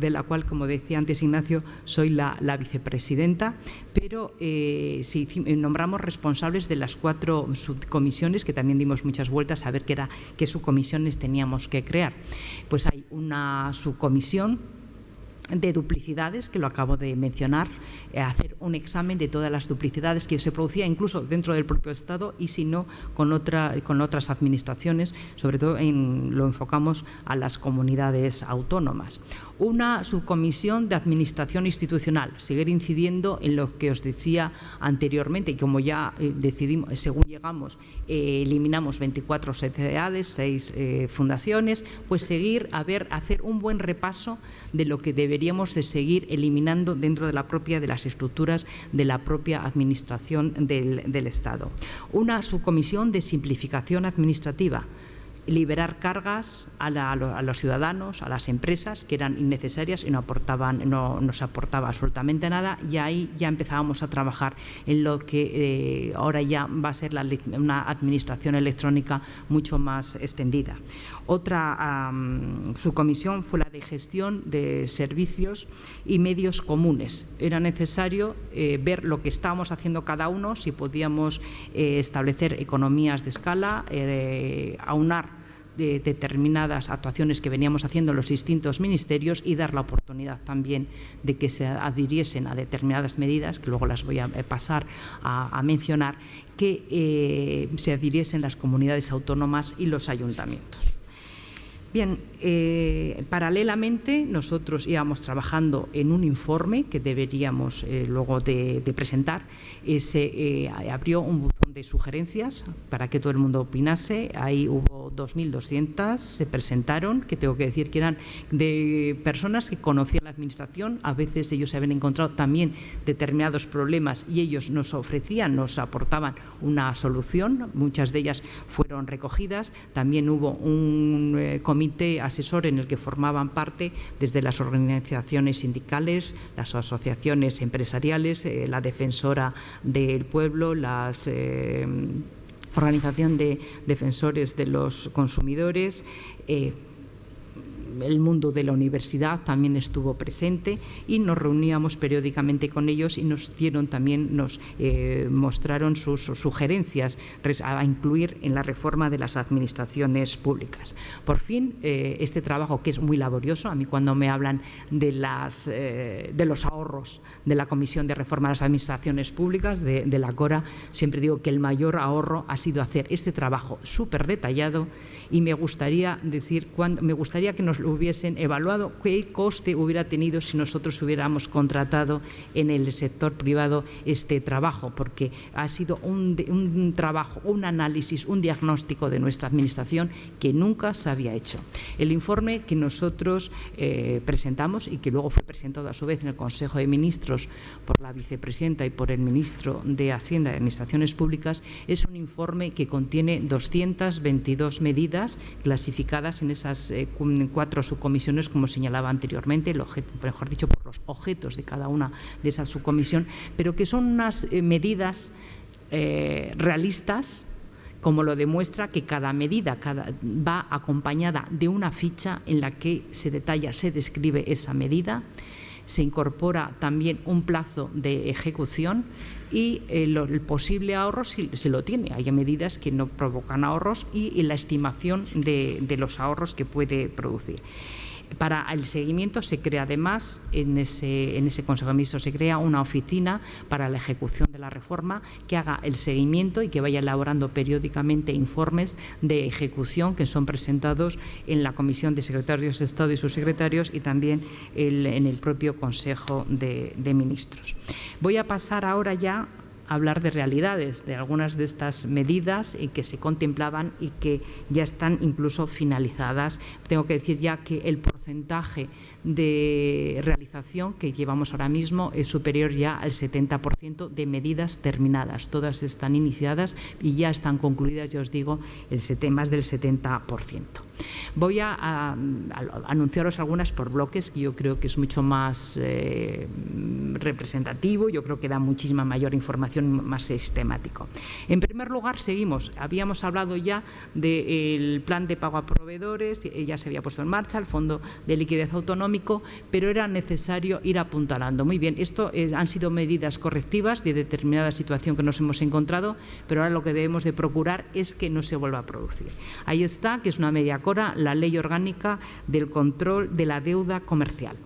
de la cual, como decía antes Ignacio, soy la vicepresidenta, pero sí, nombramos responsables de las 4 subcomisiones, que también dimos muchas vueltas a ver qué subcomisiones teníamos que crear. Pues hay una subcomisión de duplicidades, que lo acabo de mencionar, hacer un examen de todas las duplicidades que se producían incluso dentro del propio Estado y si no con otras administraciones, sobre todo lo enfocamos a las comunidades autónomas. Una subcomisión de administración institucional, seguir incidiendo en lo que os decía anteriormente, y como ya decidimos, según llegamos, eliminamos 24 sociedades, 6 fundaciones, pues hacer un buen repaso de lo que deberíamos de seguir eliminando dentro de las estructuras de la propia administración del Estado. Una subcomisión de simplificación administrativa, liberar cargas a los ciudadanos, a las empresas que eran innecesarias y no nos aportaba absolutamente nada, y ahí ya empezábamos a trabajar en lo que ahora ya va a ser una administración electrónica mucho más extendida. Otra subcomisión fue la de gestión de servicios y medios comunes. Era necesario ver lo que estábamos haciendo cada uno, si podíamos establecer economías de escala, aunar determinadas actuaciones que veníamos haciendo en los distintos ministerios y dar la oportunidad también de que se adhiriesen a determinadas medidas, que luego las voy a pasar a mencionar, que se adhiriesen las comunidades autónomas y los ayuntamientos. Bien, paralelamente nosotros íbamos trabajando en un informe que deberíamos luego de presentar. Se abrió un buzón de sugerencias para que todo el mundo opinase. Ahí hubo 2.200, se presentaron, que tengo que decir que eran de personas que conocían la Administración. A veces ellos se habían encontrado también determinados problemas y ellos nos aportaban una solución. Muchas de ellas fueron recogidas. También hubo un comité asesor en el que formaban parte desde las organizaciones sindicales, las asociaciones empresariales, la Defensora del Pueblo, la Organización de Defensores de los Consumidores, el mundo de la universidad también estuvo presente y nos reuníamos periódicamente con ellos y nos mostraron sus sugerencias a incluir en la reforma de las administraciones públicas. Por fin, este trabajo, que es muy laborioso, a mí cuando me hablan de los ahorros de la Comisión de Reforma de las Administraciones Públicas, de la CORA, siempre digo que el mayor ahorro ha sido hacer este trabajo súper detallado, y me gustaría que nos lo hubiesen evaluado qué coste hubiera tenido si nosotros hubiéramos contratado en el sector privado este trabajo, porque ha sido un trabajo, un análisis, un diagnóstico de nuestra Administración que nunca se había hecho. El informe que nosotros presentamos y que luego fue presentado a su vez en el Consejo de Ministros por la vicepresidenta y por el ministro de Hacienda y Administraciones Públicas es un informe que contiene 222 medidas clasificadas en esas 4 subcomisiones, como señalaba anteriormente, mejor dicho, por los objetos de cada una de esas subcomisiones, pero que son unas medidas realistas, como lo demuestra que cada medida va acompañada de una ficha en la que se detalla, se describe esa medida. se incorpora también un plazo de ejecución y el posible ahorro se lo tiene. Hay medidas que no provocan ahorros y la estimación de los ahorros que puede producir. Para el seguimiento se crea además, en ese Consejo de Ministros se crea una oficina para la ejecución de la reforma que haga el seguimiento y que vaya elaborando periódicamente informes de ejecución que son presentados en la Comisión de Secretarios de Estado y sus secretarios y también en el propio Consejo de Ministros. Voy a pasar ahora ya hablar de realidades, de algunas de estas medidas que se contemplaban y que ya están incluso finalizadas. Tengo que decir ya que el porcentaje de realización que llevamos ahora mismo es superior ya al 70% de medidas terminadas. Todas están iniciadas y ya están concluidas, ya os digo, más del 70%. Voy a anunciaros algunas por bloques, que yo creo que es mucho más representativo, yo creo que da muchísima mayor información, más sistemático. En primer lugar, seguimos. Habíamos hablado ya del plan de pago a proveedores, ya se había puesto en marcha, el Fondo de Liquidez Autonómico, pero era necesario ir apuntalando. Muy bien, esto han sido medidas correctivas de determinada situación que nos hemos encontrado, pero ahora lo que debemos de procurar es que no se vuelva a producir. Ahí está, que es una media cora, la Ley Orgánica del Control de la Deuda Comercial.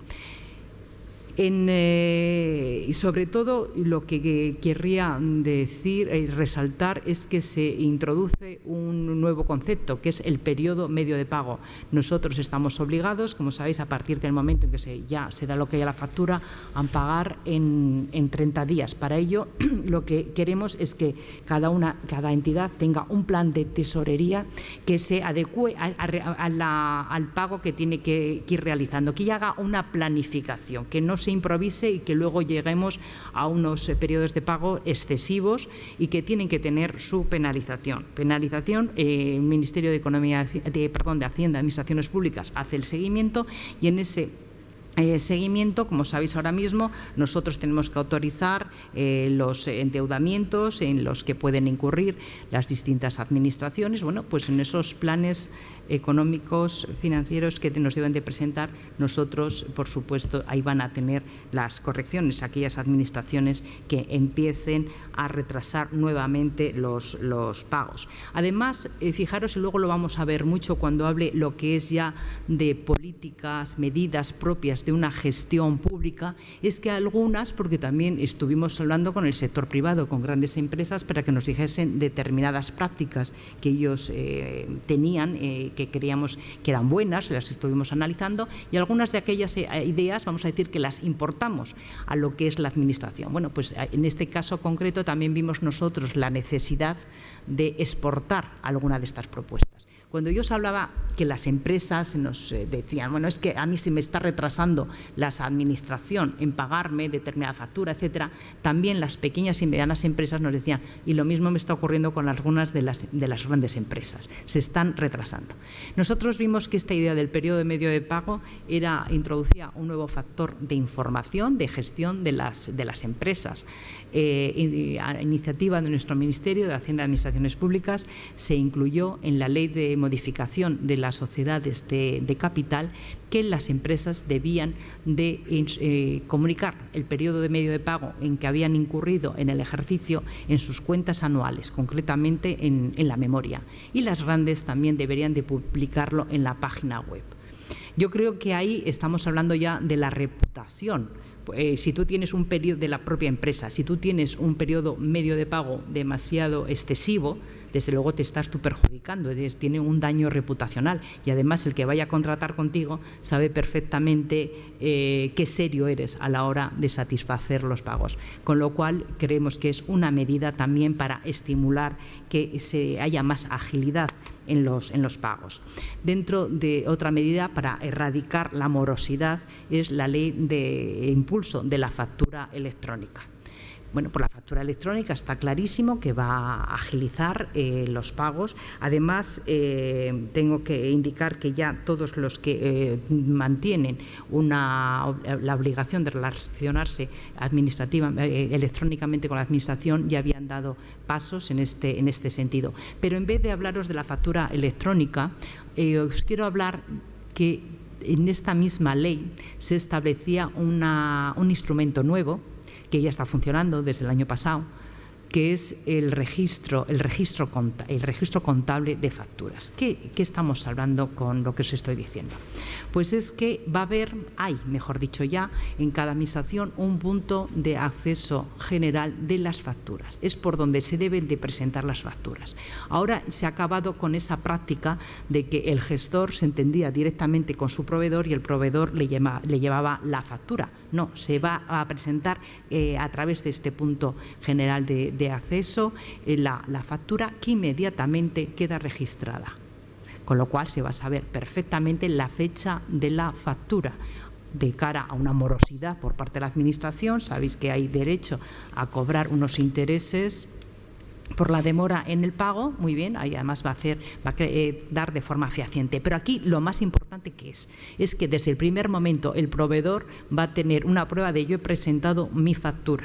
Y sobre todo lo que querría decir y resaltar es que se introduce un nuevo concepto, que es el periodo medio de pago. Nosotros estamos obligados, como sabéis, a partir del momento en que ya se da lo que hay a la factura, a pagar en 30 días. Para ello, lo que queremos es que cada entidad tenga un plan de tesorería que se adecue al pago que tiene que ir realizando, que haga una planificación, que no se improvise y que luego lleguemos a unos periodos de pago excesivos y que tienen que tener su penalización. El Ministerio de Hacienda, Administraciones Públicas hace el seguimiento y en ese seguimiento, como sabéis ahora mismo, nosotros tenemos que autorizar los endeudamientos en los que pueden incurrir las distintas administraciones. Bueno, pues en esos planes económicos, financieros que nos deben de presentar, nosotros, por supuesto, ahí van a tener las correcciones, aquellas administraciones que empiecen a retrasar nuevamente los pagos. Además, fijaros, y luego lo vamos a ver mucho cuando hable lo que es ya de políticas, medidas propias de una gestión pública, es que algunas, porque también estuvimos hablando con el sector privado, con grandes empresas, para que nos dijesen determinadas prácticas que ellos tenían, que creíamos que eran buenas, las estuvimos analizando, y algunas de aquellas ideas, vamos a decir, que las importamos a lo que es la Administración. Bueno, pues en este caso concreto también vimos nosotros la necesidad de exportar alguna de estas propuestas. Cuando yo os hablaba que las empresas nos decían, bueno, es que a mí se me está retrasando la administración en pagarme determinada factura, etcétera, también las pequeñas y medianas empresas nos decían, y lo mismo me está ocurriendo con algunas de las grandes empresas, se están retrasando. Nosotros vimos que esta idea del periodo de medio de pago introducía un nuevo factor de información, de gestión de las empresas. A iniciativa de nuestro Ministerio de Hacienda y Administraciones Públicas se incluyó en la Ley de Modificación de las Sociedades de Capital que las empresas debían de comunicar el periodo de medio de pago en que habían incurrido en el ejercicio en sus cuentas anuales, concretamente en la memoria. Y las grandes también deberían de publicarlo en la página web. Yo creo que ahí estamos hablando ya de la reputación. Si tú tienes un periodo de la propia empresa, si tú tienes un periodo medio de pago demasiado excesivo, desde luego te estás tú perjudicando, tiene un daño reputacional y además el que vaya a contratar contigo sabe perfectamente qué serio eres a la hora de satisfacer los pagos. Con lo cual creemos que es una medida también para estimular que haya más agilidad en los pagos. Dentro de otra medida para erradicar la morosidad es la ley de impulso de la factura electrónica. Bueno, por la factura electrónica está clarísimo que va a agilizar los pagos. Además, tengo que indicar que ya todos los que mantienen la obligación de relacionarse electrónicamente con la Administración ya habían dado pasos en este sentido. Pero en vez de hablaros de la factura electrónica, os quiero hablar que en esta misma ley se establecía un instrumento nuevo que ya está funcionando desde el año pasado, que es el registro contable de facturas. ¿Qué estamos hablando con lo que os estoy diciendo? Pues es que hay, mejor dicho ya, en cada administración un punto de acceso general de las facturas. Es por donde se deben de presentar las facturas. Ahora se ha acabado con esa práctica de que el gestor se entendía directamente con su proveedor y el proveedor le llevaba la factura. No, se va a presentar a través de este punto general de acceso la factura, que inmediatamente queda registrada. Con lo cual se va a saber perfectamente la fecha de la factura. De cara a una morosidad por parte de la Administración, sabéis que hay derecho a cobrar unos intereses por la demora en el pago, muy bien, ahí además va a dar de forma fehaciente. Pero aquí lo más importante que es que desde el primer momento el proveedor va a tener una prueba de yo he presentado mi factura.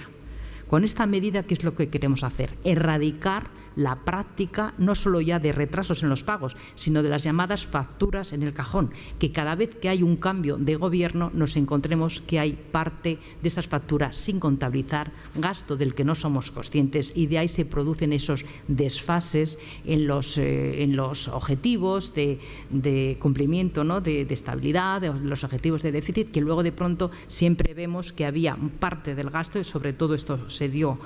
Con esta medida, ¿qué es lo que queremos hacer? Erradicar la práctica no solo ya de retrasos en los pagos, sino de las llamadas facturas en el cajón, que cada vez que hay un cambio de gobierno nos encontremos que hay parte de esas facturas sin contabilizar, gasto del que no somos conscientes, y de ahí se producen esos desfases en los objetivos de cumplimiento, ¿no?, de estabilidad, de los objetivos de déficit, que luego de pronto siempre vemos que había parte del gasto, y sobre todo esto se dio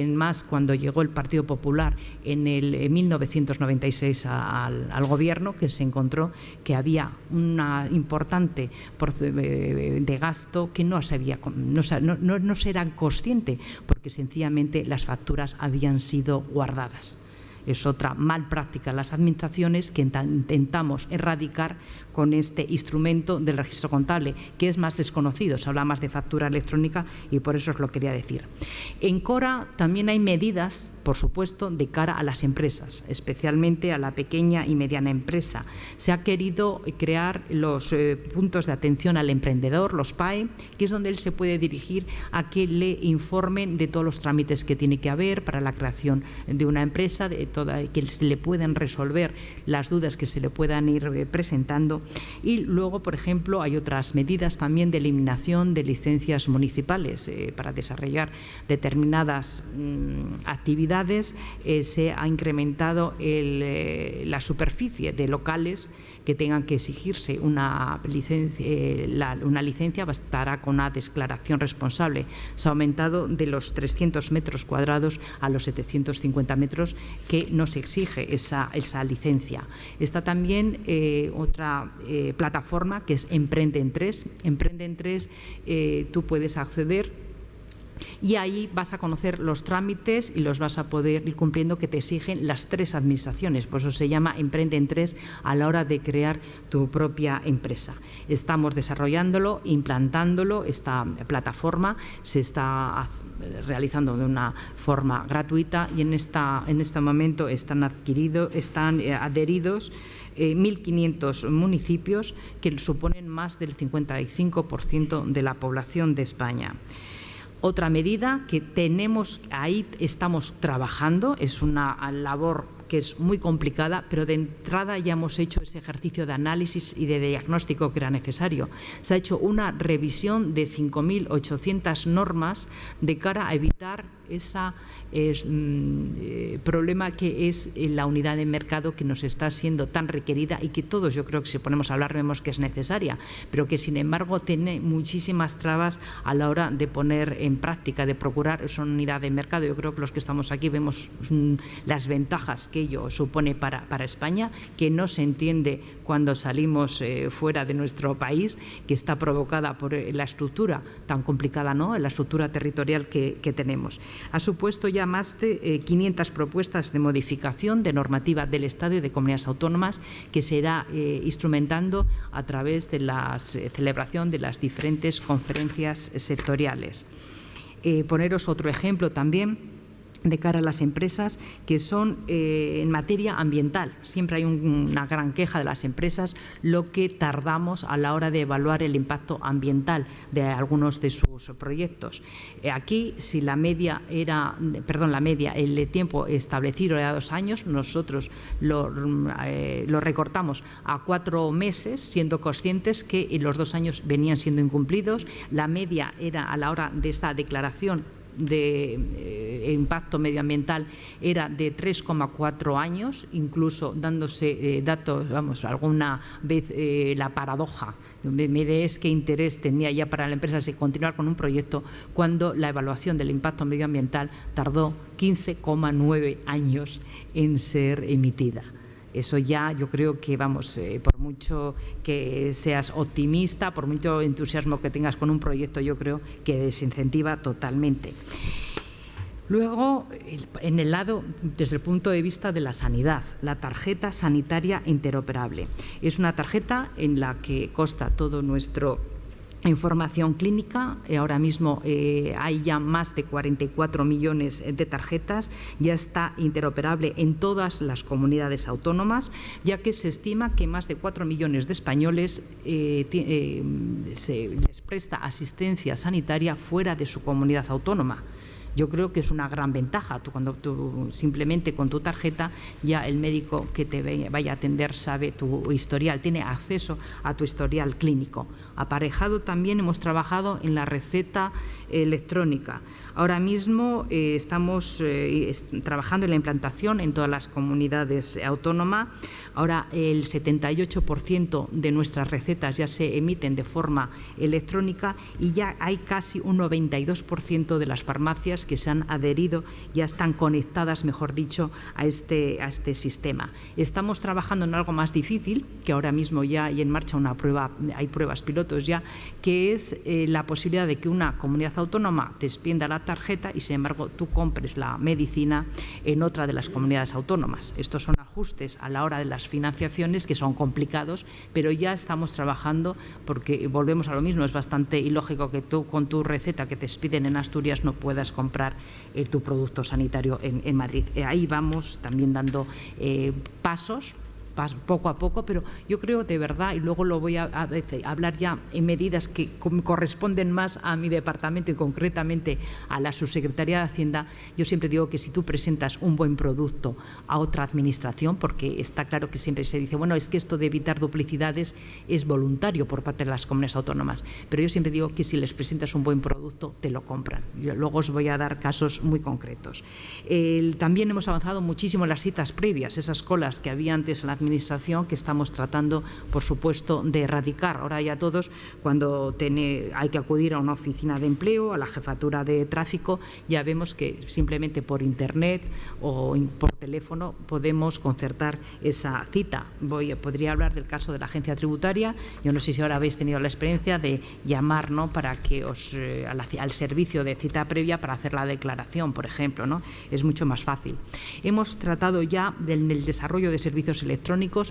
más cuando llegó el Partido Popular en 1996 al gobierno, que se encontró que había una importante de gasto que no se era consciente, porque sencillamente las facturas habían sido guardadas. Es otra mal práctica en las administraciones que intentamos erradicar con este instrumento del registro contable, que es más desconocido. Se habla más de factura electrónica y por eso os lo quería decir. En Cora también hay medidas, por supuesto, de cara a las empresas, especialmente a la pequeña y mediana empresa. Se ha querido crear los puntos de atención al emprendedor, los PAE, que es donde él se puede dirigir a que le informen de todos los trámites que tiene que haber para la creación de una empresa, que se le pueden resolver las dudas que se le puedan ir presentando. Y luego, por ejemplo, hay otras medidas también de eliminación de licencias municipales para desarrollar determinadas actividades. Se ha incrementado la superficie de locales que tengan que exigirse una licencia bastará con una declaración responsable. Se ha aumentado de los 300 metros cuadrados a los 750 metros que no se exige esa licencia. Está también otra plataforma que es Emprende en 3. Emprende en 3, tú puedes acceder y ahí vas a conocer los trámites y los vas a poder ir cumpliendo que te exigen las 3 administraciones. Por eso se llama Emprende en 3 a la hora de crear tu propia empresa. Estamos desarrollándolo, implantándolo. Esta plataforma se está realizando de una forma gratuita y en este momento están adheridos 1.500 municipios que suponen más del 55% de la población de España. Otra medida que ahí estamos trabajando, es una labor que es muy complicada, pero de entrada ya hemos hecho ese ejercicio de análisis y de diagnóstico que era necesario. Se ha hecho una revisión de 5.800 normas de cara a evitar ese problema que es la unidad de mercado, que nos está siendo tan requerida y que todos, yo creo que si ponemos a hablar vemos que es necesaria, pero que sin embargo tiene muchísimas trabas a la hora de poner en práctica, de procurar esa unidad de mercado. Yo creo que los que estamos aquí vemos las ventajas que ello supone para España, que no se entiende cuando salimos fuera de nuestro país, que está provocada por la estructura tan complicada, ¿no?, la estructura territorial que tenemos. Ha supuesto ya más de 500 propuestas de modificación de normativa del Estado y de comunidades autónomas que se irá instrumentando a través de la celebración de las diferentes conferencias sectoriales. Poneros otro ejemplo también de cara a las empresas que son en materia ambiental. Siempre hay una gran queja de las empresas lo que tardamos a la hora de evaluar el impacto ambiental de algunos de sus proyectos. Aquí, si la media era, el tiempo establecido era 2 años, nosotros lo recortamos a 4 meses, siendo conscientes que los 2 años venían siendo incumplidos. La media era, a la hora de esta declaración de impacto medioambiental, era de 3,4 años, incluso dándose datos, alguna vez la paradoja de es qué interés tenía ya para la empresa si continuar con un proyecto cuando la evaluación del impacto medioambiental tardó 15,9 años en ser emitida. Eso ya yo creo que, por mucho que seas optimista, por mucho entusiasmo que tengas con un proyecto, yo creo que desincentiva totalmente. Luego, en el lado, desde el punto de vista de la sanidad, la tarjeta sanitaria interoperable. Es una tarjeta en la que consta todo nuestro información clínica. Ahora mismo hay ya más de 44 millones de tarjetas, ya está interoperable en todas las comunidades autónomas, ya que se estima que más de 4 millones de españoles se les presta asistencia sanitaria fuera de su comunidad autónoma. Yo creo que es una gran ventaja. Cuando tú simplemente con tu tarjeta ya el médico que te vaya a atender sabe tu historial, tiene acceso a tu historial clínico. Aparejado también hemos trabajado en la receta electrónica. Ahora mismo estamos trabajando en la implantación en todas las comunidades autónomas. Ahora el 78% de nuestras recetas ya se emiten de forma electrónica y ya hay casi un 92% de las farmacias que se han adherido, ya están conectadas, mejor dicho, a este sistema. Estamos trabajando en algo más difícil, que ahora mismo ya hay en marcha una prueba, hay pruebas pilotos ya, que es la posibilidad de que una comunidad autónoma te extienda la tarjeta y, sin embargo, tú compres la medicina en otra de las comunidades autónomas. Estos son ajustes a la hora de las financiaciones que son complicados, pero ya estamos trabajando porque volvemos a lo mismo. Es bastante ilógico que tú con tu receta que te expiden en Asturias no puedas comprar tu producto sanitario en Madrid. Ahí vamos también dando pasos poco a poco, pero yo creo de verdad, y luego lo voy a hablar ya en medidas que corresponden más a mi departamento y concretamente a la Subsecretaría de Hacienda. Yo siempre digo que si tú presentas un buen producto a otra administración, porque está claro que siempre se dice, bueno, es que esto de evitar duplicidades es voluntario por parte de las comunidades autónomas, pero yo siempre digo que si les presentas un buen producto, te lo compran. Yo luego os voy a dar casos muy concretos. También hemos avanzado muchísimo en las citas previas, esas colas que había antes en la administración, que estamos tratando, por supuesto, de erradicar. Ahora ya todos, cuando hay que acudir a una oficina de empleo, a la jefatura de tráfico, ya vemos que simplemente por internet o por teléfono podemos concertar esa cita. Podría hablar del caso de la agencia tributaria. Yo no sé si ahora habéis tenido la experiencia de llamar, ¿no?, para que al servicio de cita previa para hacer la declaración, por ejemplo, ¿no? Es mucho más fácil. Hemos tratado ya en el desarrollo de servicios electrónicos.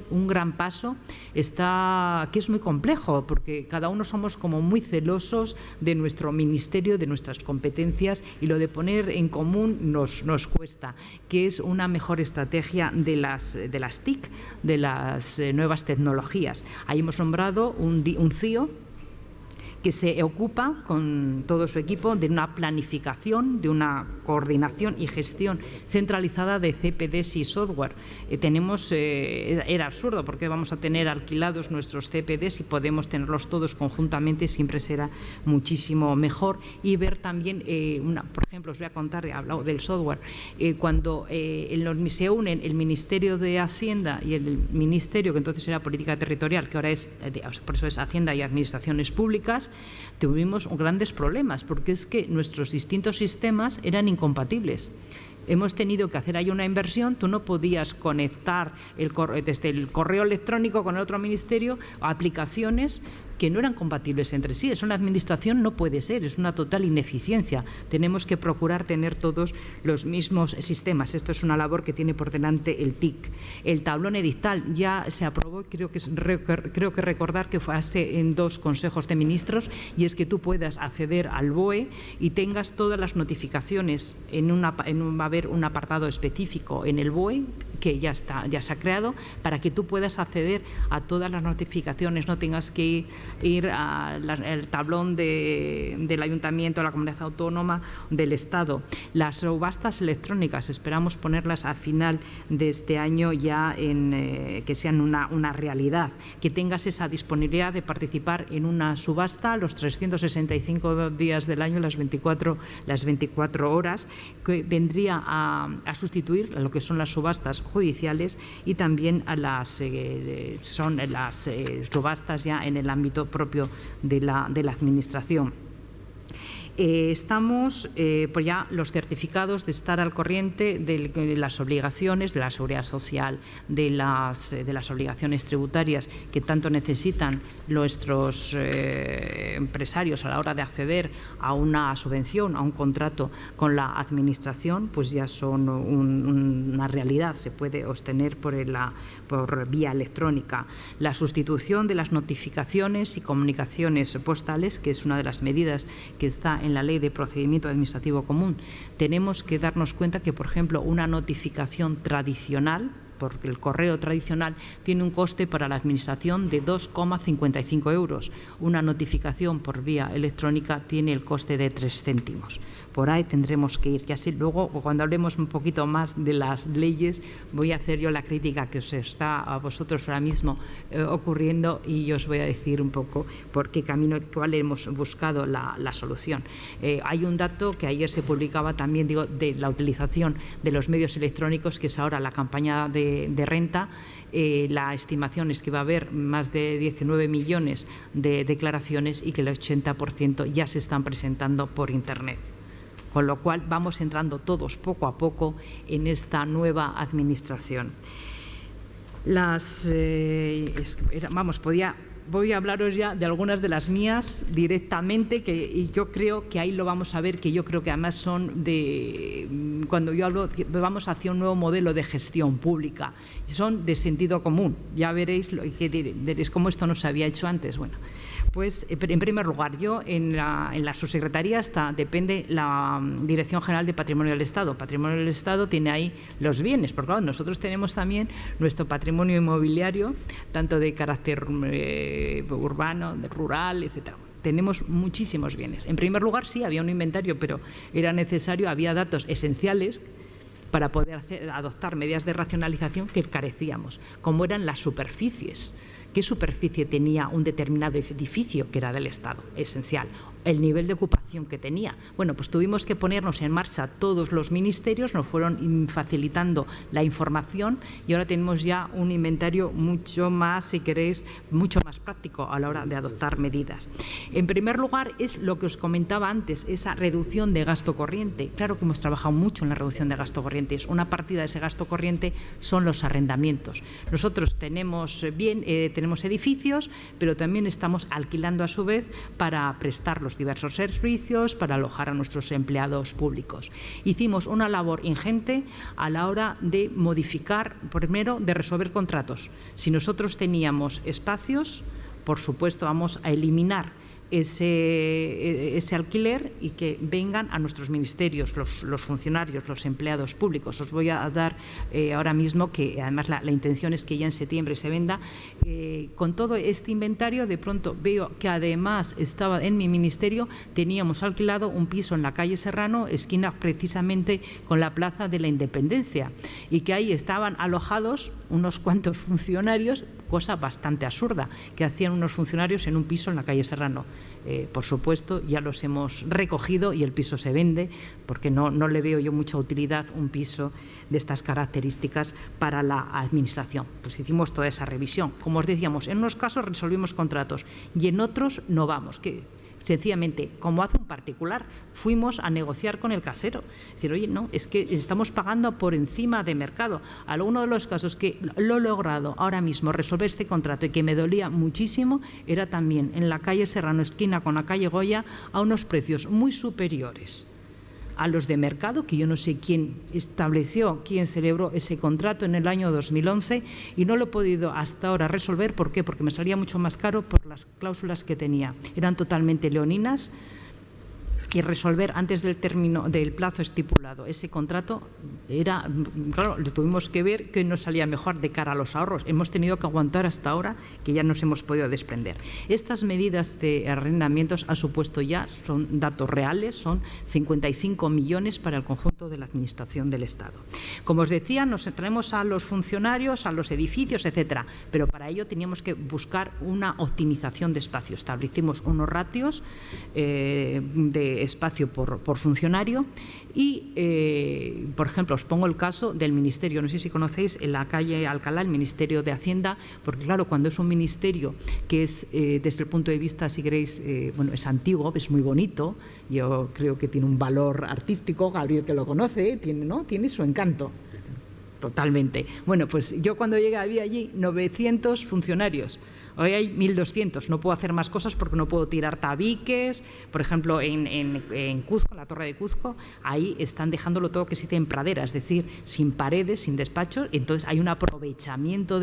Un gran paso que es muy complejo, porque cada uno somos como muy celosos de nuestro ministerio, de nuestras competencias, y lo de poner en común nos cuesta, que es una mejor estrategia de las TIC, de las nuevas tecnologías. Ahí hemos nombrado un CIO que se ocupa con todo su equipo de una planificación, de una coordinación y gestión centralizada de CPDs y software. Era absurdo, porque vamos a tener alquilados nuestros CPDs y podemos tenerlos todos conjuntamente, siempre será muchísimo mejor. Y ver también, por ejemplo, os voy a contar, he hablado del software, cuando se unen el Ministerio de Hacienda y el Ministerio, que entonces era Política Territorial, que ahora por eso es Hacienda y Administraciones Públicas, tuvimos grandes problemas, porque es que nuestros distintos sistemas eran incompatibles. Hemos tenido que hacer ahí una inversión. Tú no podías conectar desde el correo electrónico con el otro ministerio, aplicaciones, que no eran compatibles entre sí. Eso en la administración no puede ser, es una total ineficiencia. Tenemos que procurar tener todos los mismos sistemas. Esto es una labor que tiene por delante el TIC. El tablón edictal ya se aprobó, creo que recordar que fue hace en 2 consejos de ministros, y es que tú puedas acceder al BOE y tengas todas las notificaciones va a haber un apartado específico en el BOE que ya se ha creado para que tú puedas acceder a todas las notificaciones, no tengas que ir al tablón del Ayuntamiento, de la Comunidad Autónoma, del Estado. Las subastas electrónicas, esperamos ponerlas a final de este año ya que sean una realidad, que tengas esa disponibilidad de participar en una subasta los 365 días del año, las 24 horas, que vendría a sustituir a lo que son las subastas judiciales y también a las subastas ya en el ámbito propio de la administración. Estamos por ya los certificados de estar al corriente de las obligaciones de la seguridad social, de las obligaciones tributarias que tanto necesitan nuestros empresarios a la hora de acceder a una subvención, a un contrato con la administración, pues ya son una realidad, se puede obtener por vía electrónica. La sustitución de las notificaciones y comunicaciones postales, que es una de las medidas que está en la Ley de Procedimiento Administrativo Común. Tenemos que darnos cuenta que, por ejemplo, una notificación tradicional, porque el correo tradicional tiene un coste para la Administración de 2,55 €. Una notificación por vía electrónica tiene el coste de 3 céntimos. Por ahí tendremos que ir, que así luego, cuando hablemos un poquito más de las leyes, voy a hacer yo la crítica que os está a vosotros ahora mismo ocurriendo, y os voy a decir un poco por qué camino, cuál hemos buscado la solución. Hay un dato que ayer se publicaba también, de la utilización de los medios electrónicos, que es ahora la campaña de renta. La estimación es que va a haber más de 19 millones de declaraciones y que el 80% ya se están presentando por Internet. Con lo cual vamos entrando todos poco a poco en esta nueva administración. Voy a hablaros ya de algunas de las mías directamente, y yo creo que ahí lo vamos a ver, que yo creo que además son cuando yo hablo, vamos hacia un nuevo modelo de gestión pública, son de sentido común. Ya veréis cómo esto no se había hecho antes. Bueno, pues en primer lugar, yo en la subsecretaría depende la Dirección General de Patrimonio del Estado. Patrimonio del Estado tiene ahí los bienes, porque claro, nosotros tenemos también nuestro patrimonio inmobiliario, tanto de carácter urbano, rural, etcétera. Tenemos muchísimos bienes. En primer lugar, sí, había un inventario, pero era necesario, había datos esenciales para poder adoptar medidas de racionalización que carecíamos, como eran las superficies. ¿Qué superficie tenía un determinado edificio que era del Estado? Esencial. El nivel de ocupación que tenía. Bueno, pues tuvimos que ponernos en marcha todos los ministerios, nos fueron facilitando la información, y ahora tenemos ya un inventario mucho más, si queréis, mucho más práctico a la hora de adoptar medidas. En primer lugar, es lo que os comentaba antes, esa reducción de gasto corriente. Claro que hemos trabajado mucho en la reducción de gasto corriente. Una partida de ese gasto corriente son los arrendamientos. Nosotros tenemos edificios, pero también estamos alquilando a su vez para prestar los diversos servicios, para alojar a nuestros empleados públicos. Hicimos una labor ingente a la hora de modificar, primero, de resolver contratos. Si nosotros teníamos espacios, por supuesto vamos a eliminar ese alquiler y que vengan a nuestros ministerios los funcionarios, los empleados públicos. Os voy a dar ahora mismo, que además la intención es que ya en septiembre se venda. Con todo este inventario, de pronto veo que además estaba en mi ministerio, teníamos alquilado un piso en la calle Serrano, esquina precisamente con la Plaza de la Independencia, y que ahí estaban alojados unos cuantos funcionarios, cosa bastante absurda, que hacían unos funcionarios en un piso en la calle Serrano. Por supuesto, ya los hemos recogido y el piso se vende, porque no le veo yo mucha utilidad un piso de estas características para la administración. Pues hicimos toda esa revisión. Como os decíamos, en unos casos resolvimos contratos y en otros no vamos. Sencillamente, como hace un particular, fuimos a negociar con el casero. Es decir, oye, no, es que estamos pagando por encima de mercado. Alguno de los casos que lo he logrado ahora mismo resolver este contrato y que me dolía muchísimo era también en la calle Serrano, esquina con la calle Goya, a unos precios muy superiores a los de mercado, que yo no sé quién estableció, quién celebró ese contrato en el año 2011 y no lo he podido hasta ahora resolver. ¿Por qué? Porque me salía mucho más caro por las cláusulas que tenía. Eran totalmente leoninas y resolver antes del término del plazo estipulado ese contrato era, claro, lo tuvimos que ver que nos salía mejor de cara a los ahorros. Hemos tenido que aguantar hasta ahora que ya nos hemos podido desprender. Estas medidas de arrendamientos ha supuesto ya, son datos reales, son 55 millones para el conjunto de la Administración del Estado. Como os decía, nos centramos a los funcionarios, a los edificios, etcétera, pero para ello teníamos que buscar una optimización de espacio. Establecimos unos ratios de espacio por funcionario y, por ejemplo, os pongo el caso del Ministerio. No sé si conocéis en la calle Alcalá el Ministerio de Hacienda, porque claro, cuando es un ministerio que es, desde el punto de vista, si queréis, bueno, es antiguo, es muy bonito, yo creo que tiene un valor artístico, Gabriel que lo conoce, tiene, ¿no? Tiene su encanto. Totalmente. Bueno, pues yo cuando llegué había allí 900 funcionarios. Hoy hay 1.200. No puedo hacer más cosas porque no puedo tirar tabiques. Por ejemplo, en Cuzco, en la Torre de Cuzco, ahí están dejándolo todo que se dice en pradera, es decir, sin paredes, sin despachos. Entonces hay un aprovechamiento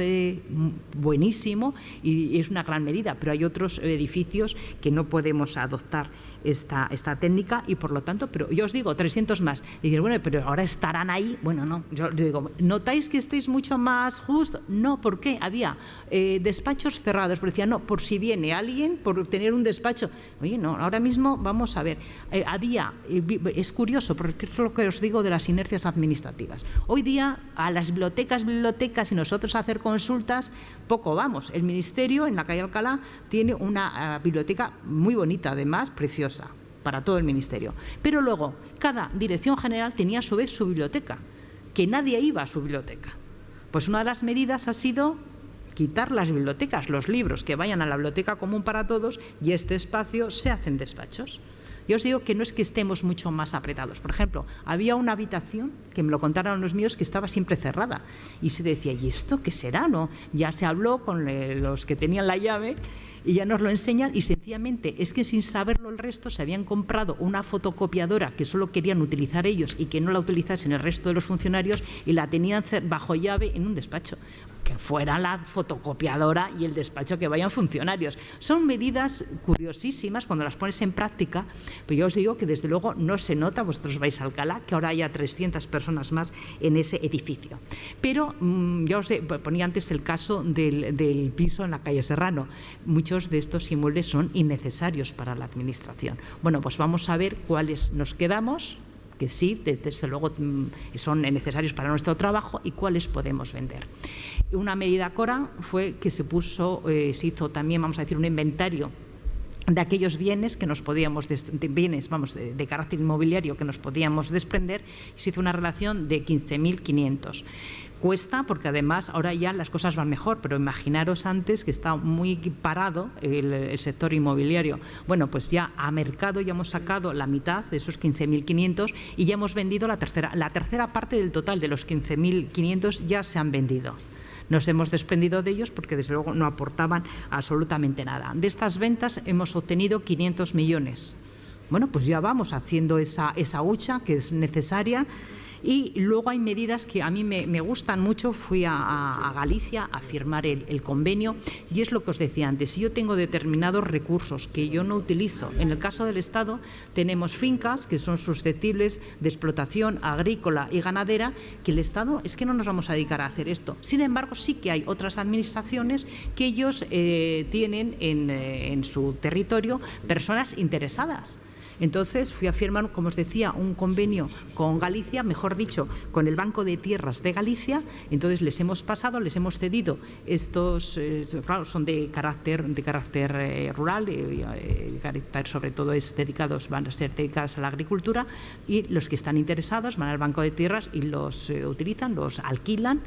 buenísimo y es una gran medida. Pero hay otros edificios que no podemos adoptar esta técnica y, por lo tanto, pero yo os digo, 300 más. Y dices, bueno, pero ahora estarán ahí. Bueno, no. Yo digo, ¿notáis que estáis mucho más justos? No, ¿por qué? Había despachos cerrados. Pero decía, no, por si viene alguien, por tener un despacho. Oye, no, ahora mismo vamos a ver. Es curioso, porque es lo que os digo de las inercias administrativas. Hoy día a las bibliotecas y nosotros a hacer consultas, poco vamos. El Ministerio, en la calle Alcalá, tiene una biblioteca muy bonita, además, preciosa, para todo el Ministerio. Pero luego, cada dirección general tenía a su vez su biblioteca, que nadie iba a su biblioteca. Pues una de las medidas ha sido quitar las bibliotecas, los libros que vayan a la biblioteca común para todos y este espacio se hacen despachos. Yo os digo que no es que estemos mucho más apretados. Por ejemplo, había una habitación, que me lo contaron los míos, que estaba siempre cerrada. Y se decía, ¿y esto qué será? ¿No? Ya se habló con los que tenían la llave y ya nos lo enseñan y sencillamente es que sin saberlo el resto se habían comprado una fotocopiadora que solo querían utilizar ellos y que no la utilizasen el resto de los funcionarios y la tenían bajo llave en un despacho. Que fuera la fotocopiadora y el despacho que vayan funcionarios. Son medidas curiosísimas cuando las pones en práctica, pero yo os digo que desde luego no se nota, vosotros vais a Alcalá, que ahora haya 300 personas más en ese edificio. Pero ya os ponía antes el caso del piso en la calle Serrano. Muchos de estos inmuebles son innecesarios para la Administración. Bueno, pues vamos a ver cuáles nos quedamos, que sí, desde luego son necesarios para nuestro trabajo y cuáles podemos vender. Una medida Cora fue que se hizo también, vamos a decir, un inventario de aquellos bienes que nos podíamos, de carácter inmobiliario que nos podíamos desprender y se hizo una relación de 15.500. Cuesta porque además ahora ya las cosas van mejor, pero imaginaros antes que está muy parado el sector inmobiliario. Bueno, pues ya a mercado ya hemos sacado la mitad de esos 15.500 y ya hemos vendido la tercera parte del total de los 15.500 ya se han vendido. Nos hemos desprendido de ellos porque desde luego no aportaban absolutamente nada. De estas ventas hemos obtenido 500 millones. Bueno, pues ya vamos haciendo esa hucha que es necesaria. Y luego hay medidas que a mí me gustan mucho. Fui a Galicia a firmar el convenio y es lo que os decía antes. Si yo tengo determinados recursos que yo no utilizo, en el caso del Estado tenemos fincas que son susceptibles de explotación agrícola y ganadera, que el Estado es que no nos vamos a dedicar a hacer esto. Sin embargo, sí que hay otras administraciones que ellos tienen en su territorio personas interesadas Entonces fui a firmar, como os decía, un convenio con Galicia, mejor dicho, con el Banco de Tierras de Galicia. Entonces les hemos cedido estos, claro, son de carácter rural, sobre todo van a ser dedicadas a la agricultura, y los que están interesados van al Banco de Tierras y los utilizan, los alquilan.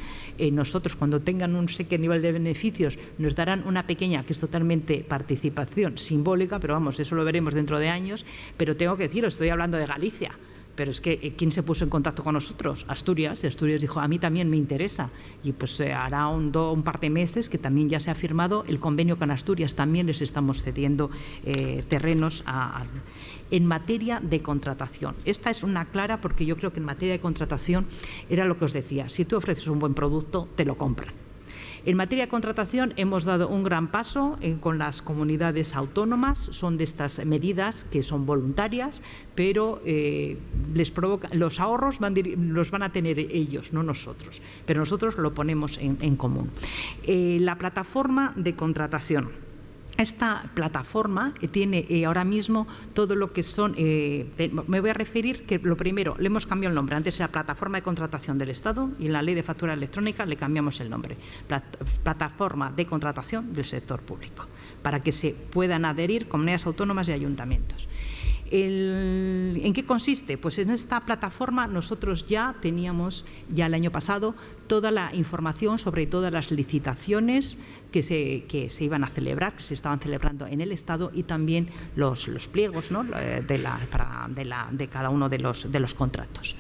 Nosotros, cuando tengan un sé qué nivel de beneficios, nos darán una pequeña, que es totalmente participación simbólica, pero vamos, eso lo veremos dentro de años. Pero tengo que deciros, estoy hablando de Galicia, pero es que ¿quién se puso en contacto con nosotros? Asturias. Asturias dijo, a mí también me interesa. Y pues hará un par de meses que también ya se ha firmado el convenio con Asturias. También les estamos cediendo terrenos en materia de contratación. Esta es una clara, porque yo creo que en materia de contratación era lo que os decía, si tú ofreces un buen producto, te lo compran. En materia de contratación hemos dado un gran paso con las comunidades autónomas. Son de estas medidas que son voluntarias, pero les provoca, los ahorros los van a tener ellos, no nosotros, pero nosotros lo ponemos en común. La plataforma de contratación. Esta plataforma tiene ahora mismo todo lo que son, me voy a referir que lo primero, le hemos cambiado el nombre. Antes era Plataforma de Contratación del Estado y en la Ley de Factura Electrónica le cambiamos el nombre. Plataforma de Contratación del Sector Público, para que se puedan adherir comunidades autónomas y ayuntamientos. ¿En qué consiste? Pues en esta plataforma nosotros ya teníamos, ya el año pasado, toda la información sobre todas las licitaciones que se iban a celebrar, que se estaban celebrando en el Estado, y también los pliegos, ¿no?, de cada uno de los contratos.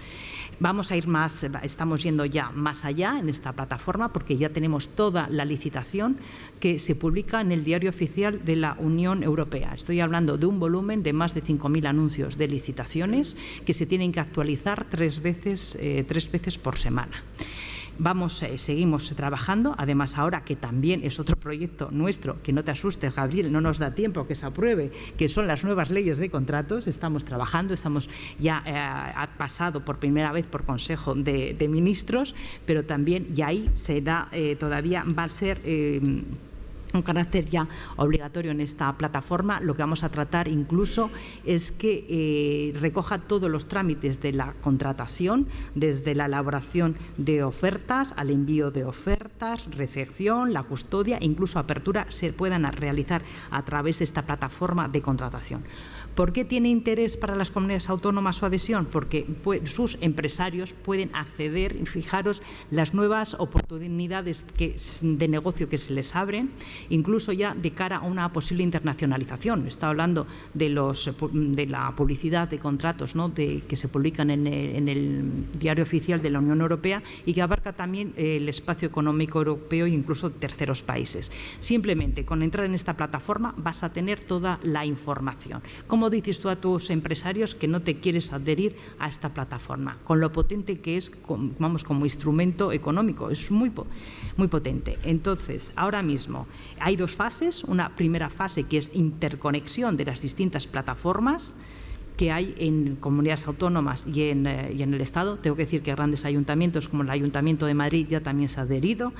Vamos a ir más, estamos yendo ya más allá en esta plataforma, porque ya tenemos toda la licitación que se publica en el Diario Oficial de la Unión Europea. Estoy hablando de un volumen de más de 5.000 anuncios de licitaciones que se tienen que actualizar tres veces por semana. Seguimos trabajando, además ahora que también es otro proyecto nuestro, que no te asustes, Gabriel, no nos da tiempo que se apruebe, que son las nuevas leyes de contratos. Estamos trabajando, ha pasado por primera vez por Consejo de Ministros, pero también ya ahí se da, todavía va a ser un carácter ya obligatorio en esta plataforma. Lo que vamos a tratar incluso es que recoja todos los trámites de la contratación, desde la elaboración de ofertas al envío de ofertas, recepción, la custodia, incluso apertura, se puedan realizar a través de esta plataforma de contratación. ¿Por qué tiene interés para las comunidades autónomas su adhesión? Porque sus empresarios pueden acceder, fijaros, las nuevas oportunidades de negocio que se les abren, incluso ya de cara a una posible internacionalización. Está hablando de la publicidad de contratos, ¿no?, que se publican en el Diario Oficial de la Unión Europea, y que abarca también el espacio económico europeo e incluso terceros países. Simplemente con entrar en esta plataforma vas a tener toda la información. ¿Cómo dices tú a tus empresarios que no te quieres adherir a esta plataforma? Con lo potente que es, vamos, como instrumento económico, es muy potente. Entonces, ahora mismo hay dos fases. Una primera fase que es interconexión de las distintas plataformas que hay en comunidades autónomas y en el Estado. Tengo que decir que grandes ayuntamientos como el Ayuntamiento de Madrid ya también se ha adherido.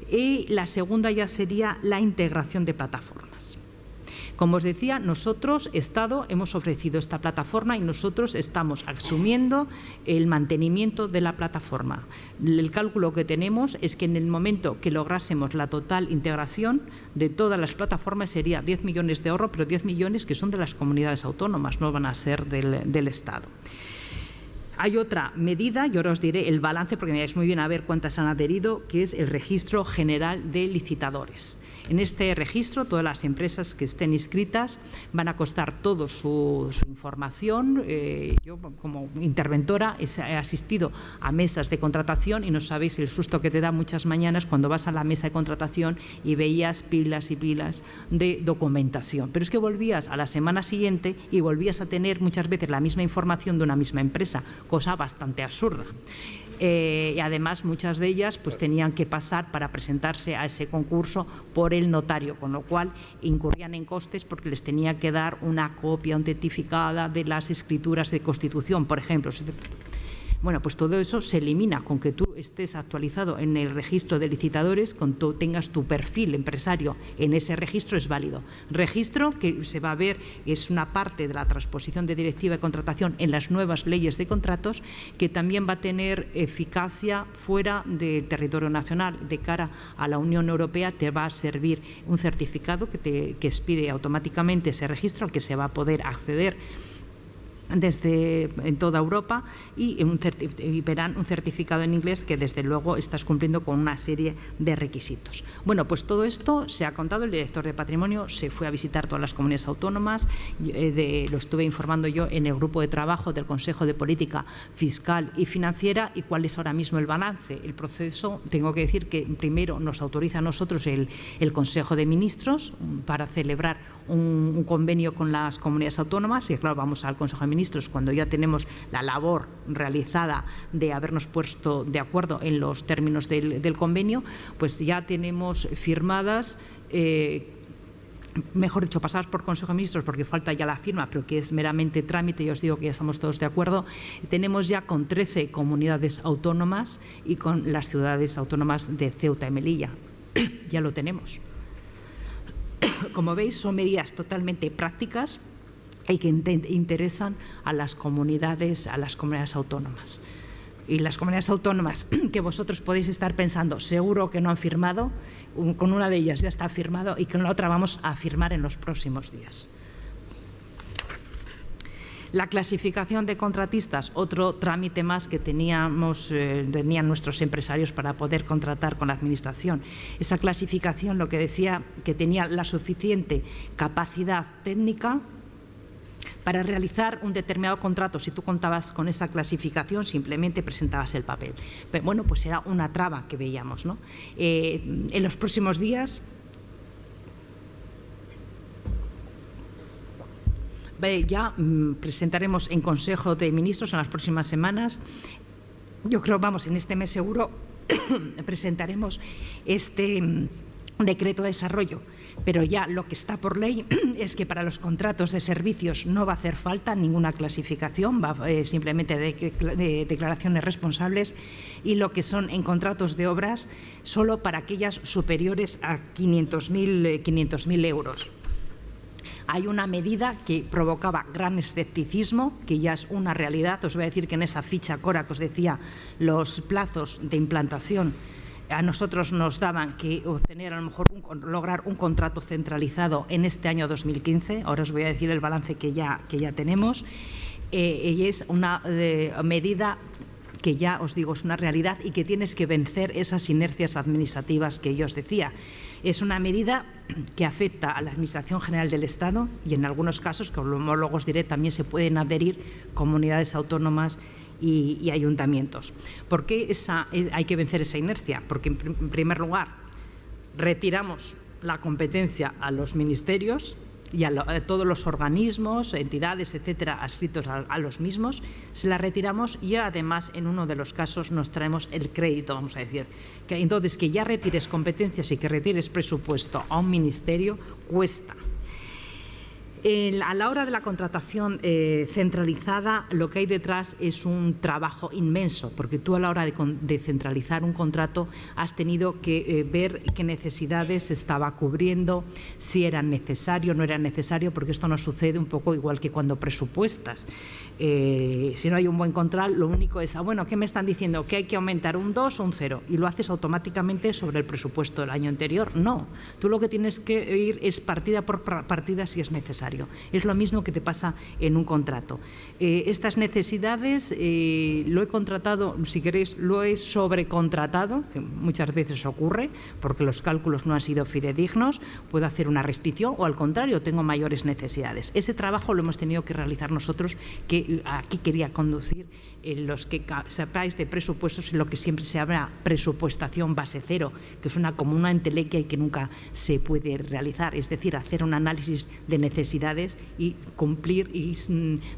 Y la segunda ya sería la integración de plataformas. Como os decía, nosotros, Estado, hemos ofrecido esta plataforma y nosotros estamos asumiendo el mantenimiento de la plataforma. El cálculo que tenemos es que en el momento que lográsemos la total integración de todas las plataformas sería 10 millones de ahorro, pero 10 millones que son de las comunidades autónomas, no van a ser del Estado. Hay otra medida, y ahora os diré el balance, porque me vais muy bien a ver cuántas han adherido, que es el Registro General de Licitadores. En este registro, todas las empresas que estén inscritas van a costar toda su información. Yo, como interventora, he asistido a mesas de contratación y no sabéis el susto que te da muchas mañanas cuando vas a la mesa de contratación y veías pilas y pilas de documentación. Pero es que volvías a la semana siguiente y volvías a tener muchas veces la misma información de una misma empresa, cosa bastante absurda. Y además muchas de ellas pues tenían que pasar para presentarse a ese concurso por el notario, con lo cual incurrían en costes porque les tenía que dar una copia autentificada de las escrituras de constitución, por ejemplo. Bueno, pues todo eso se elimina con que tú estés actualizado en el registro de licitadores, con tú tengas tu perfil empresario en ese registro, es válido. Registro que se va a ver, es una parte de la transposición de directiva de contratación en las nuevas leyes de contratos, que también va a tener eficacia fuera del territorio nacional. De cara a la Unión Europea te va a servir un certificado que expide automáticamente ese registro al que se va a poder acceder en toda Europa, y verán un certificado en inglés que desde luego estás cumpliendo con una serie de requisitos. Bueno, pues todo esto se ha contado, el director de Patrimonio se fue a visitar todas las comunidades autónomas, lo estuve informando yo en el grupo de trabajo del Consejo de Política Fiscal y Financiera, y cuál es ahora mismo el balance. El proceso, tengo que decir que primero nos autoriza a nosotros el Consejo de Ministros para celebrar un convenio con las comunidades autónomas, y claro, vamos al Consejo de Ministros cuando ya tenemos la labor realizada de habernos puesto de acuerdo en los términos del convenio, pues ya tenemos firmadas, mejor dicho, pasadas por Consejo de Ministros, porque falta ya la firma, pero que es meramente trámite, y os digo que ya estamos todos de acuerdo. Tenemos ya con 13 comunidades autónomas y con las ciudades autónomas de Ceuta y Melilla. Ya lo tenemos. Como veis, son medidas totalmente prácticas y que interesan a las comunidades autónomas. Y las comunidades autónomas que vosotros podéis estar pensando, seguro que no han firmado, con una de ellas ya está firmado y con la otra vamos a firmar en los próximos días. La clasificación de contratistas, otro trámite más que tenían nuestros empresarios para poder contratar con la Administración. Esa clasificación, lo que decía, que tenía la suficiente capacidad técnica para realizar un determinado contrato. Si tú contabas con esa clasificación, simplemente presentabas el papel. Pero, bueno, pues era una traba que veíamos, ¿no? En los próximos días ya presentaremos en Consejo de Ministros en las próximas semanas. Yo creo, vamos, en este mes seguro presentaremos este decreto de desarrollo. Pero ya lo que está por ley es que para los contratos de servicios no va a hacer falta ninguna clasificación, va simplemente de declaraciones responsables, y lo que son en contratos de obras solo para aquellas superiores a 500.000 euros. Hay una medida que provocaba gran escepticismo, que ya es una realidad. Os voy a decir que en esa ficha Cora que os decía, los plazos de implantación a nosotros nos daban que obtener, a lo mejor, lograr un contrato centralizado en este año 2015. Ahora os voy a decir el balance que ya tenemos. Y es una medida que ya os digo es una realidad y que tienes que vencer esas inercias administrativas que yo os decía. Es una medida que afecta a la Administración General del Estado y en algunos casos, que luego os diré, también se pueden adherir comunidades autónomas y ayuntamientos. ¿Por qué hay que vencer esa inercia? Porque, en primer lugar, retiramos la competencia a los ministerios y a todos los organismos, entidades, etcétera, adscritos a los mismos, se la retiramos, y además en uno de los casos nos traemos el crédito, vamos a decir. Entonces, que ya retires competencias y que retires presupuesto a un ministerio cuesta. A la hora de la contratación centralizada, lo que hay detrás es un trabajo inmenso, porque tú a la hora de centralizar un contrato has tenido que ver qué necesidades se estaba cubriendo, si era necesario o no era necesario, porque esto nos sucede un poco igual que cuando presupuestas. Si no hay un buen control, lo único es, bueno, ¿qué me están diciendo? ¿Que hay que aumentar un 2 o un 0? Y lo haces automáticamente sobre el presupuesto del año anterior. No, tú lo que tienes que ir es partida por partida si es necesario. Es lo mismo que te pasa en un contrato. Estas necesidades lo he contratado, si queréis, lo he sobrecontratado, que muchas veces ocurre, porque los cálculos no han sido fidedignos, puedo hacer una restricción o, al contrario, tengo mayores necesidades. Ese trabajo lo hemos tenido que realizar nosotros, que aquí quería conducir. Los que sepáis de presupuestos, en lo que siempre se habla presupuestación base cero, que es como una entelequia y que nunca se puede realizar, es decir, hacer un análisis de necesidades necesidades y cumplir y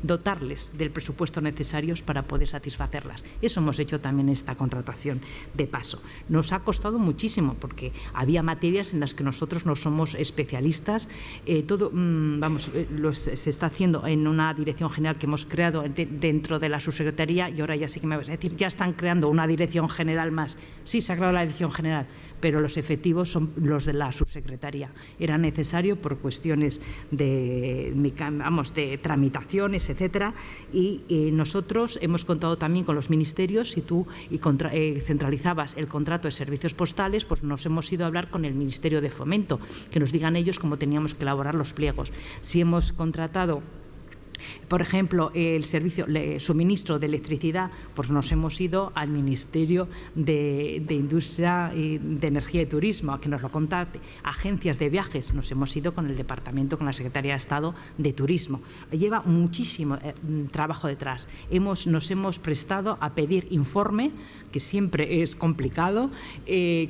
dotarles del presupuesto necesarios para poder satisfacerlas. Eso hemos hecho también en esta contratación de paso. Nos ha costado muchísimo porque había materias en las que nosotros no somos especialistas. Se está haciendo en una dirección general que hemos creado dentro de la subsecretaría, y ahora ya sí que me vas a decir, ya están creando una dirección general más. Sí, se ha creado la dirección general, pero los efectivos son los de la subsecretaría. Era necesario por cuestiones de tramitaciones, etcétera, y nosotros hemos contado también con los ministerios. Si tú centralizabas el contrato de servicios postales, pues nos hemos ido a hablar con el Ministerio de Fomento, que nos digan ellos cómo teníamos que elaborar los pliegos. Si hemos contratado, por ejemplo, el servicio suministro de electricidad, pues nos hemos ido al Ministerio de Industria, de Energía y Turismo a que nos lo contacte. Agencias de viajes, nos hemos ido con el departamento, con la Secretaría de Estado de Turismo. Lleva muchísimo trabajo detrás. Nos hemos prestado a pedir informe, que siempre es complicado,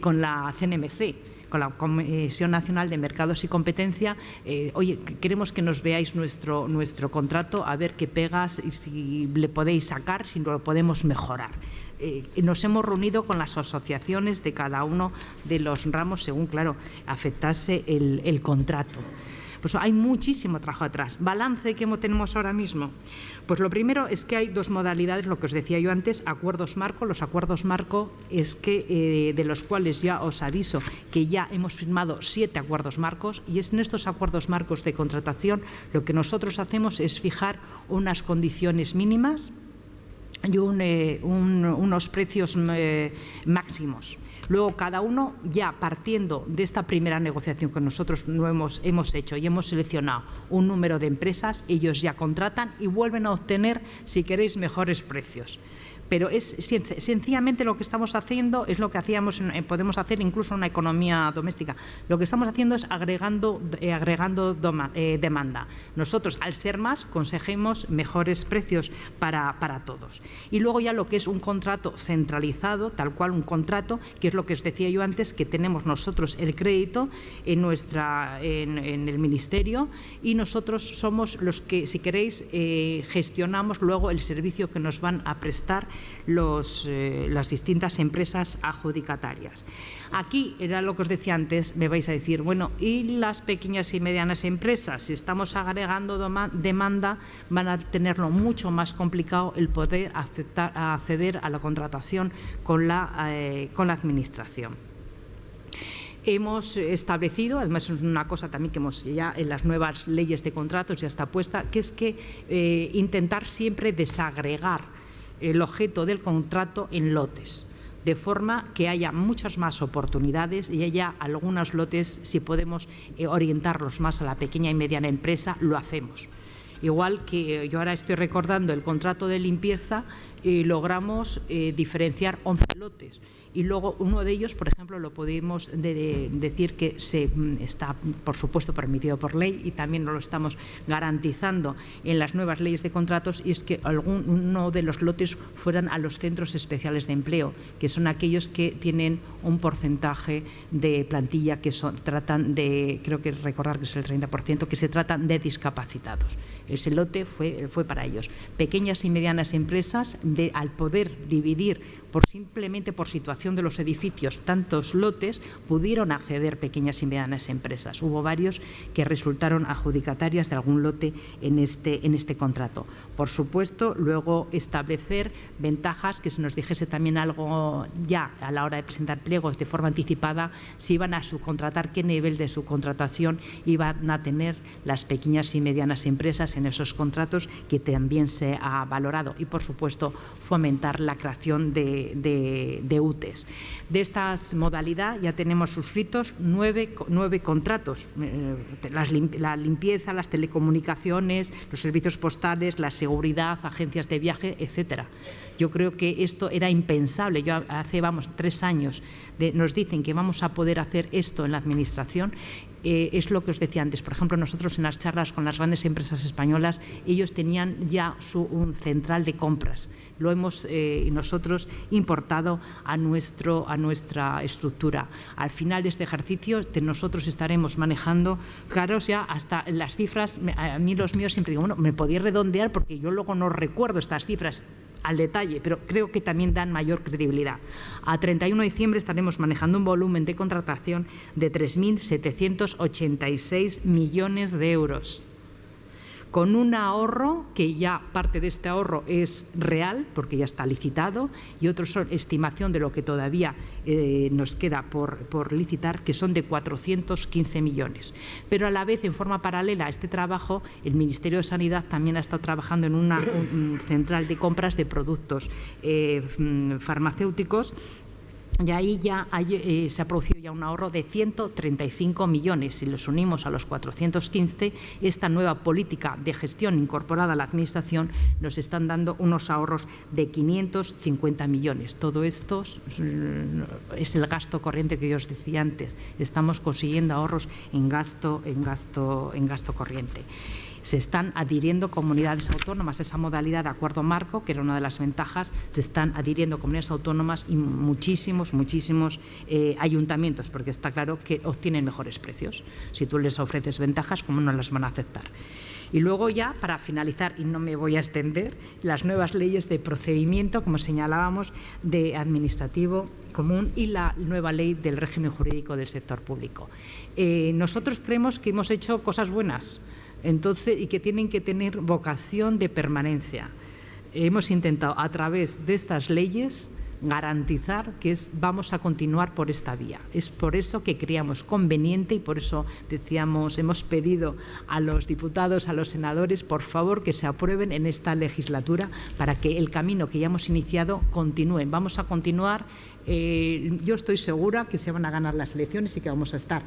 con la CNMC, con la Comisión Nacional de Mercados y Competencia. Oye, queremos que nos veáis nuestro contrato, a ver qué pegas y si le podéis sacar, si lo podemos mejorar. Nos hemos reunido con las asociaciones de cada uno de los ramos según, claro, afectase el contrato. Pues hay muchísimo trabajo atrás. ¿Balance que tenemos ahora mismo? Pues lo primero es que hay dos modalidades, lo que os decía yo antes, acuerdos marco. Los acuerdos marco es que de los cuales ya os aviso que ya hemos firmado 7 acuerdos marcos, y es en estos acuerdos marcos de contratación lo que nosotros hacemos es fijar unas condiciones mínimas y unos precios máximos. Luego, cada uno, ya partiendo de esta primera negociación que nosotros no hemos hecho y hemos seleccionado un número de empresas, ellos ya contratan y vuelven a obtener, si queréis, mejores precios. Pero es sencillamente lo que estamos haciendo, es lo que podemos hacer incluso en una economía doméstica. Lo que estamos haciendo es agregando demanda. Nosotros, al ser más, conseguimos mejores precios para todos. Y luego ya lo que es un contrato centralizado, tal cual un contrato, que es lo que os decía yo antes, que tenemos nosotros el crédito en el Ministerio, y nosotros somos los que, si queréis, gestionamos luego el servicio que nos van a prestar las distintas empresas adjudicatarias. Aquí era lo que os decía antes, me vais a decir, bueno, ¿y las pequeñas y medianas empresas? Si estamos agregando demanda, van a tenerlo mucho más complicado el poder acceder a la contratación con la Administración. Hemos establecido, además es una cosa también que ya en las nuevas leyes de contratos ya está puesta, que es que intentar siempre desagregar el objeto del contrato en lotes, de forma que haya muchas más oportunidades y haya algunos lotes, si podemos orientarlos más a la pequeña y mediana empresa, lo hacemos. Igual que yo ahora estoy recordando el contrato de limpieza, logramos diferenciar 11 lotes. Y luego uno de ellos, por ejemplo, lo podemos decir que está, por supuesto, permitido por ley, y también lo estamos garantizando en las nuevas leyes de contratos, y es que uno de los lotes fueran a los centros especiales de empleo, que son aquellos que tienen un porcentaje de plantilla que tratan de, creo que recordar que es el 30%, que se tratan de discapacitados. Ese lote fue para ellos. Pequeñas y medianas empresas, al poder dividir simplemente por situación de los edificios tantos lotes, pudieron acceder pequeñas y medianas empresas. Hubo varios que resultaron adjudicatarias de algún lote en este contrato. Por supuesto, luego establecer ventajas, que se nos dijese también algo ya a la hora de presentar pliegos de forma anticipada, si iban a subcontratar, qué nivel de subcontratación iban a tener las pequeñas y medianas empresas en esos contratos, que también se ha valorado, y por supuesto fomentar la creación de UTEs. De esta modalidad ya tenemos suscritos 9 contratos, la limpieza, las telecomunicaciones, los servicios postales, la seguridad, agencias de viaje, etcétera. Yo creo que esto era impensable. Yo hace, 3 años nos dicen que vamos a poder hacer esto en la Administración. Es lo que os decía antes. Por ejemplo, nosotros en las charlas con las grandes empresas españolas, ellos tenían ya un central de compras. Lo hemos nosotros importado a nuestra estructura. Al final de este ejercicio nosotros estaremos manejando, claro, ya hasta las cifras. A mí los míos siempre digo, bueno, me podía redondear porque yo luego no recuerdo estas cifras al detalle, pero creo que también dan mayor credibilidad. A 31 de diciembre estaremos manejando un volumen de contratación de 3.786 millones de euros, con un ahorro que ya parte de este ahorro es real, porque ya está licitado, y otros son estimación de lo que todavía nos queda por licitar, que son de 415 millones. Pero a la vez, en forma paralela a este trabajo, el Ministerio de Sanidad también ha estado trabajando en una central de compras de productos farmacéuticos. Y ahí ya se ha producido ya un ahorro de 135 millones. Si los unimos a los 415, esta nueva política de gestión incorporada a la Administración nos están dando unos ahorros de 550 millones. Todo esto es el gasto corriente que yo os decía antes. Estamos consiguiendo ahorros en gasto corriente. Se están adhiriendo comunidades autónomas a esa modalidad de acuerdo marco, que era una de las ventajas. Se están adhiriendo comunidades autónomas y muchísimos ayuntamientos, porque está claro que obtienen mejores precios. Si tú les ofreces ventajas, ¿cómo no las van a aceptar? Y luego ya, para finalizar, y no me voy a extender, las nuevas leyes de procedimiento, como señalábamos, de administrativo común y la nueva ley del régimen jurídico del sector público. Nosotros creemos que hemos hecho cosas buenas, y que tienen que tener vocación de permanencia. Hemos intentado, a través de estas leyes, garantizar que vamos a continuar por esta vía. Es por eso que creíamos conveniente y por eso decíamos, hemos pedido a los diputados, a los senadores, por favor, que se aprueben en esta legislatura para que el camino que ya hemos iniciado continúe. Vamos a continuar. Yo estoy segura que se van a ganar las elecciones y que vamos a estar.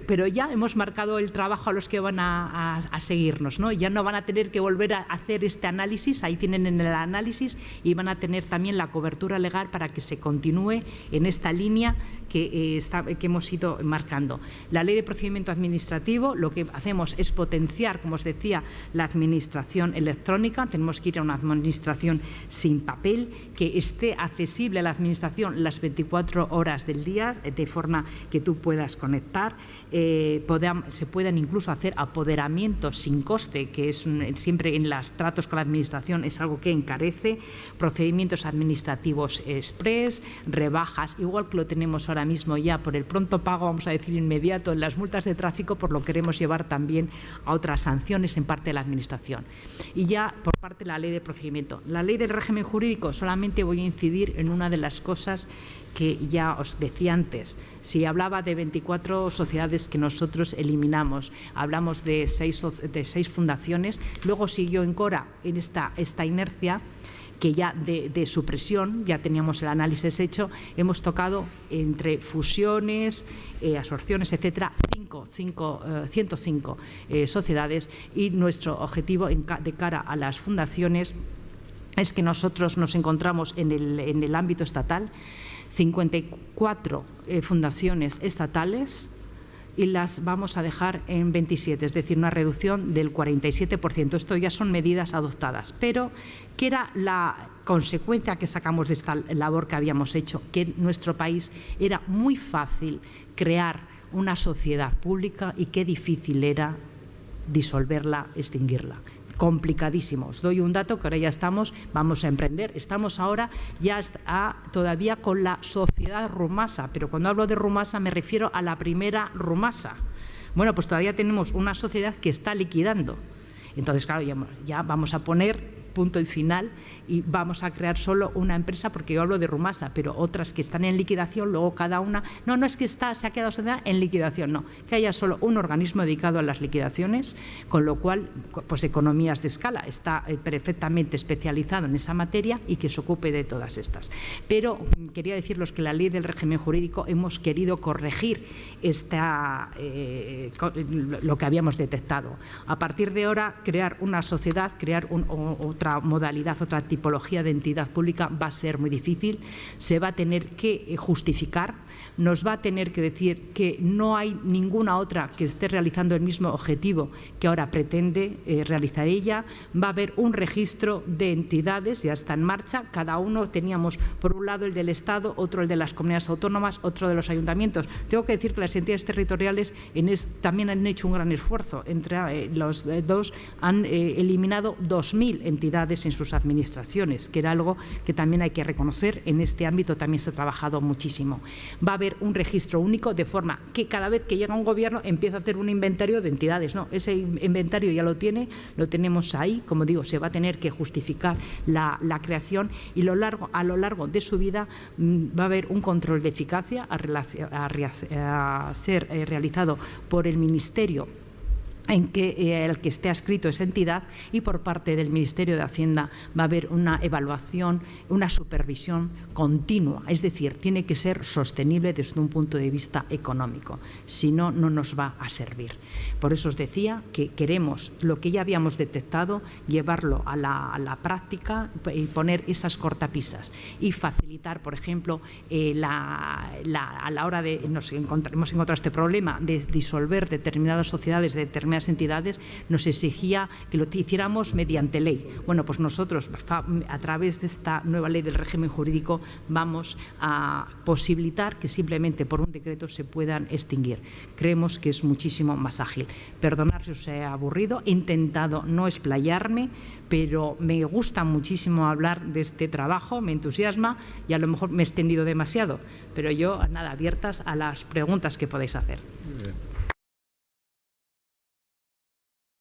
Pero ya hemos marcado el trabajo a los que van a seguirnos, ¿no? Ya no van a tener que volver a hacer este análisis, ahí tienen en el análisis, y van a tener también la cobertura legal para que se continúe en esta línea que hemos ido marcando. La ley de procedimiento administrativo, lo que hacemos es potenciar, como os decía, la administración electrónica. Tenemos que ir a una administración sin papel, que esté accesible a la administración las 24 horas del día, de forma que tú puedas conectar. Se puedan incluso hacer apoderamientos sin coste, que es siempre en los tratos con la administración es algo que encarece. Procedimientos administrativos express, rebajas, igual que lo tenemos ahora mismo ya por el pronto pago, vamos a decir inmediato, en las multas de tráfico, por lo queremos llevar también a otras sanciones en parte de la administración. Y ya por parte de la ley de procedimiento. La ley del régimen jurídico, solamente voy a incidir en una de las cosas que ya os decía antes. Si hablaba de 24 sociedades que nosotros eliminamos, hablamos de 6 fundaciones, luego siguió en Cora en esta inercia que ya de supresión, ya teníamos el análisis hecho, hemos tocado entre fusiones, absorciones, etcétera, 105 sociedades, y nuestro objetivo de cara a las fundaciones es que nosotros nos encontramos en el ámbito estatal, 54 fundaciones estatales, y las vamos a dejar en 27, es decir, una reducción del 47%. Esto ya son medidas adoptadas. Pero, ¿qué era la consecuencia que sacamos de esta labor que habíamos hecho? Que en nuestro país era muy fácil crear una sociedad pública y qué difícil era disolverla, extinguirla. Complicadísimo. Os doy un dato que ahora ya vamos a emprender. Estamos ahora ya todavía con la sociedad Rumasa, pero cuando hablo de Rumasa me refiero a la primera Rumasa. Bueno, pues todavía tenemos una sociedad que está liquidando. Entonces, claro, ya vamos a poner punto y final y vamos a crear solo una empresa, porque yo hablo de Rumasa, pero otras que están en liquidación, luego cada una, no es que se ha quedado sociedad en liquidación, no, que haya solo un organismo dedicado a las liquidaciones, con lo cual, pues economías de escala, está perfectamente especializado en esa materia y que se ocupe de todas estas. Pero quería deciros que la ley del régimen jurídico hemos querido corregir lo que habíamos detectado. A partir de ahora, crear una sociedad, crear otra otra modalidad, otra tipología de entidad pública, va a ser muy difícil. Se va a tener que justificar, nos va a tener que decir que no hay ninguna otra que esté realizando el mismo objetivo que ahora pretende realizar ella. Va a haber un registro de entidades, ya está en marcha. Cada uno teníamos, por un lado, el del Estado, otro el de las comunidades autónomas, otro de los ayuntamientos. Tengo que decir que las entidades territoriales también han hecho un gran esfuerzo. Entre los dos han eliminado 2.000 entidades en sus administraciones, que era algo que también hay que reconocer. En este ámbito también se ha trabajado muchísimo. Va a haber un registro único, de forma que cada vez que llega un gobierno empieza a hacer un inventario de entidades. No, ese inventario ya lo tenemos ahí. Como digo, se va a tener que justificar la creación, y a lo largo de su vida va a haber un control de eficacia a ser realizado por el Ministerio el que esté adscrito esa entidad, y por parte del Ministerio de Hacienda va a haber una evaluación, una supervisión continua. Es decir, tiene que ser sostenible desde un punto de vista económico, si no, no nos va a servir. Por eso os decía que queremos lo que ya habíamos detectado, llevarlo a la práctica y poner esas cortapisas y facilitar, por ejemplo, a la hora de hemos encontrado este problema de disolver determinadas sociedades de determinadas entidades, nos exigía que lo hiciéramos mediante ley. Bueno, pues nosotros, a través de esta nueva ley del régimen jurídico, vamos a posibilitar que simplemente por un decreto se puedan extinguir. Creemos que es muchísimo más ágil. Perdonad si os he aburrido, he intentado no explayarme, pero me gusta muchísimo hablar de este trabajo, me entusiasma, y a lo mejor me he extendido demasiado, pero yo, nada, abiertas a las preguntas que podáis hacer. Bien.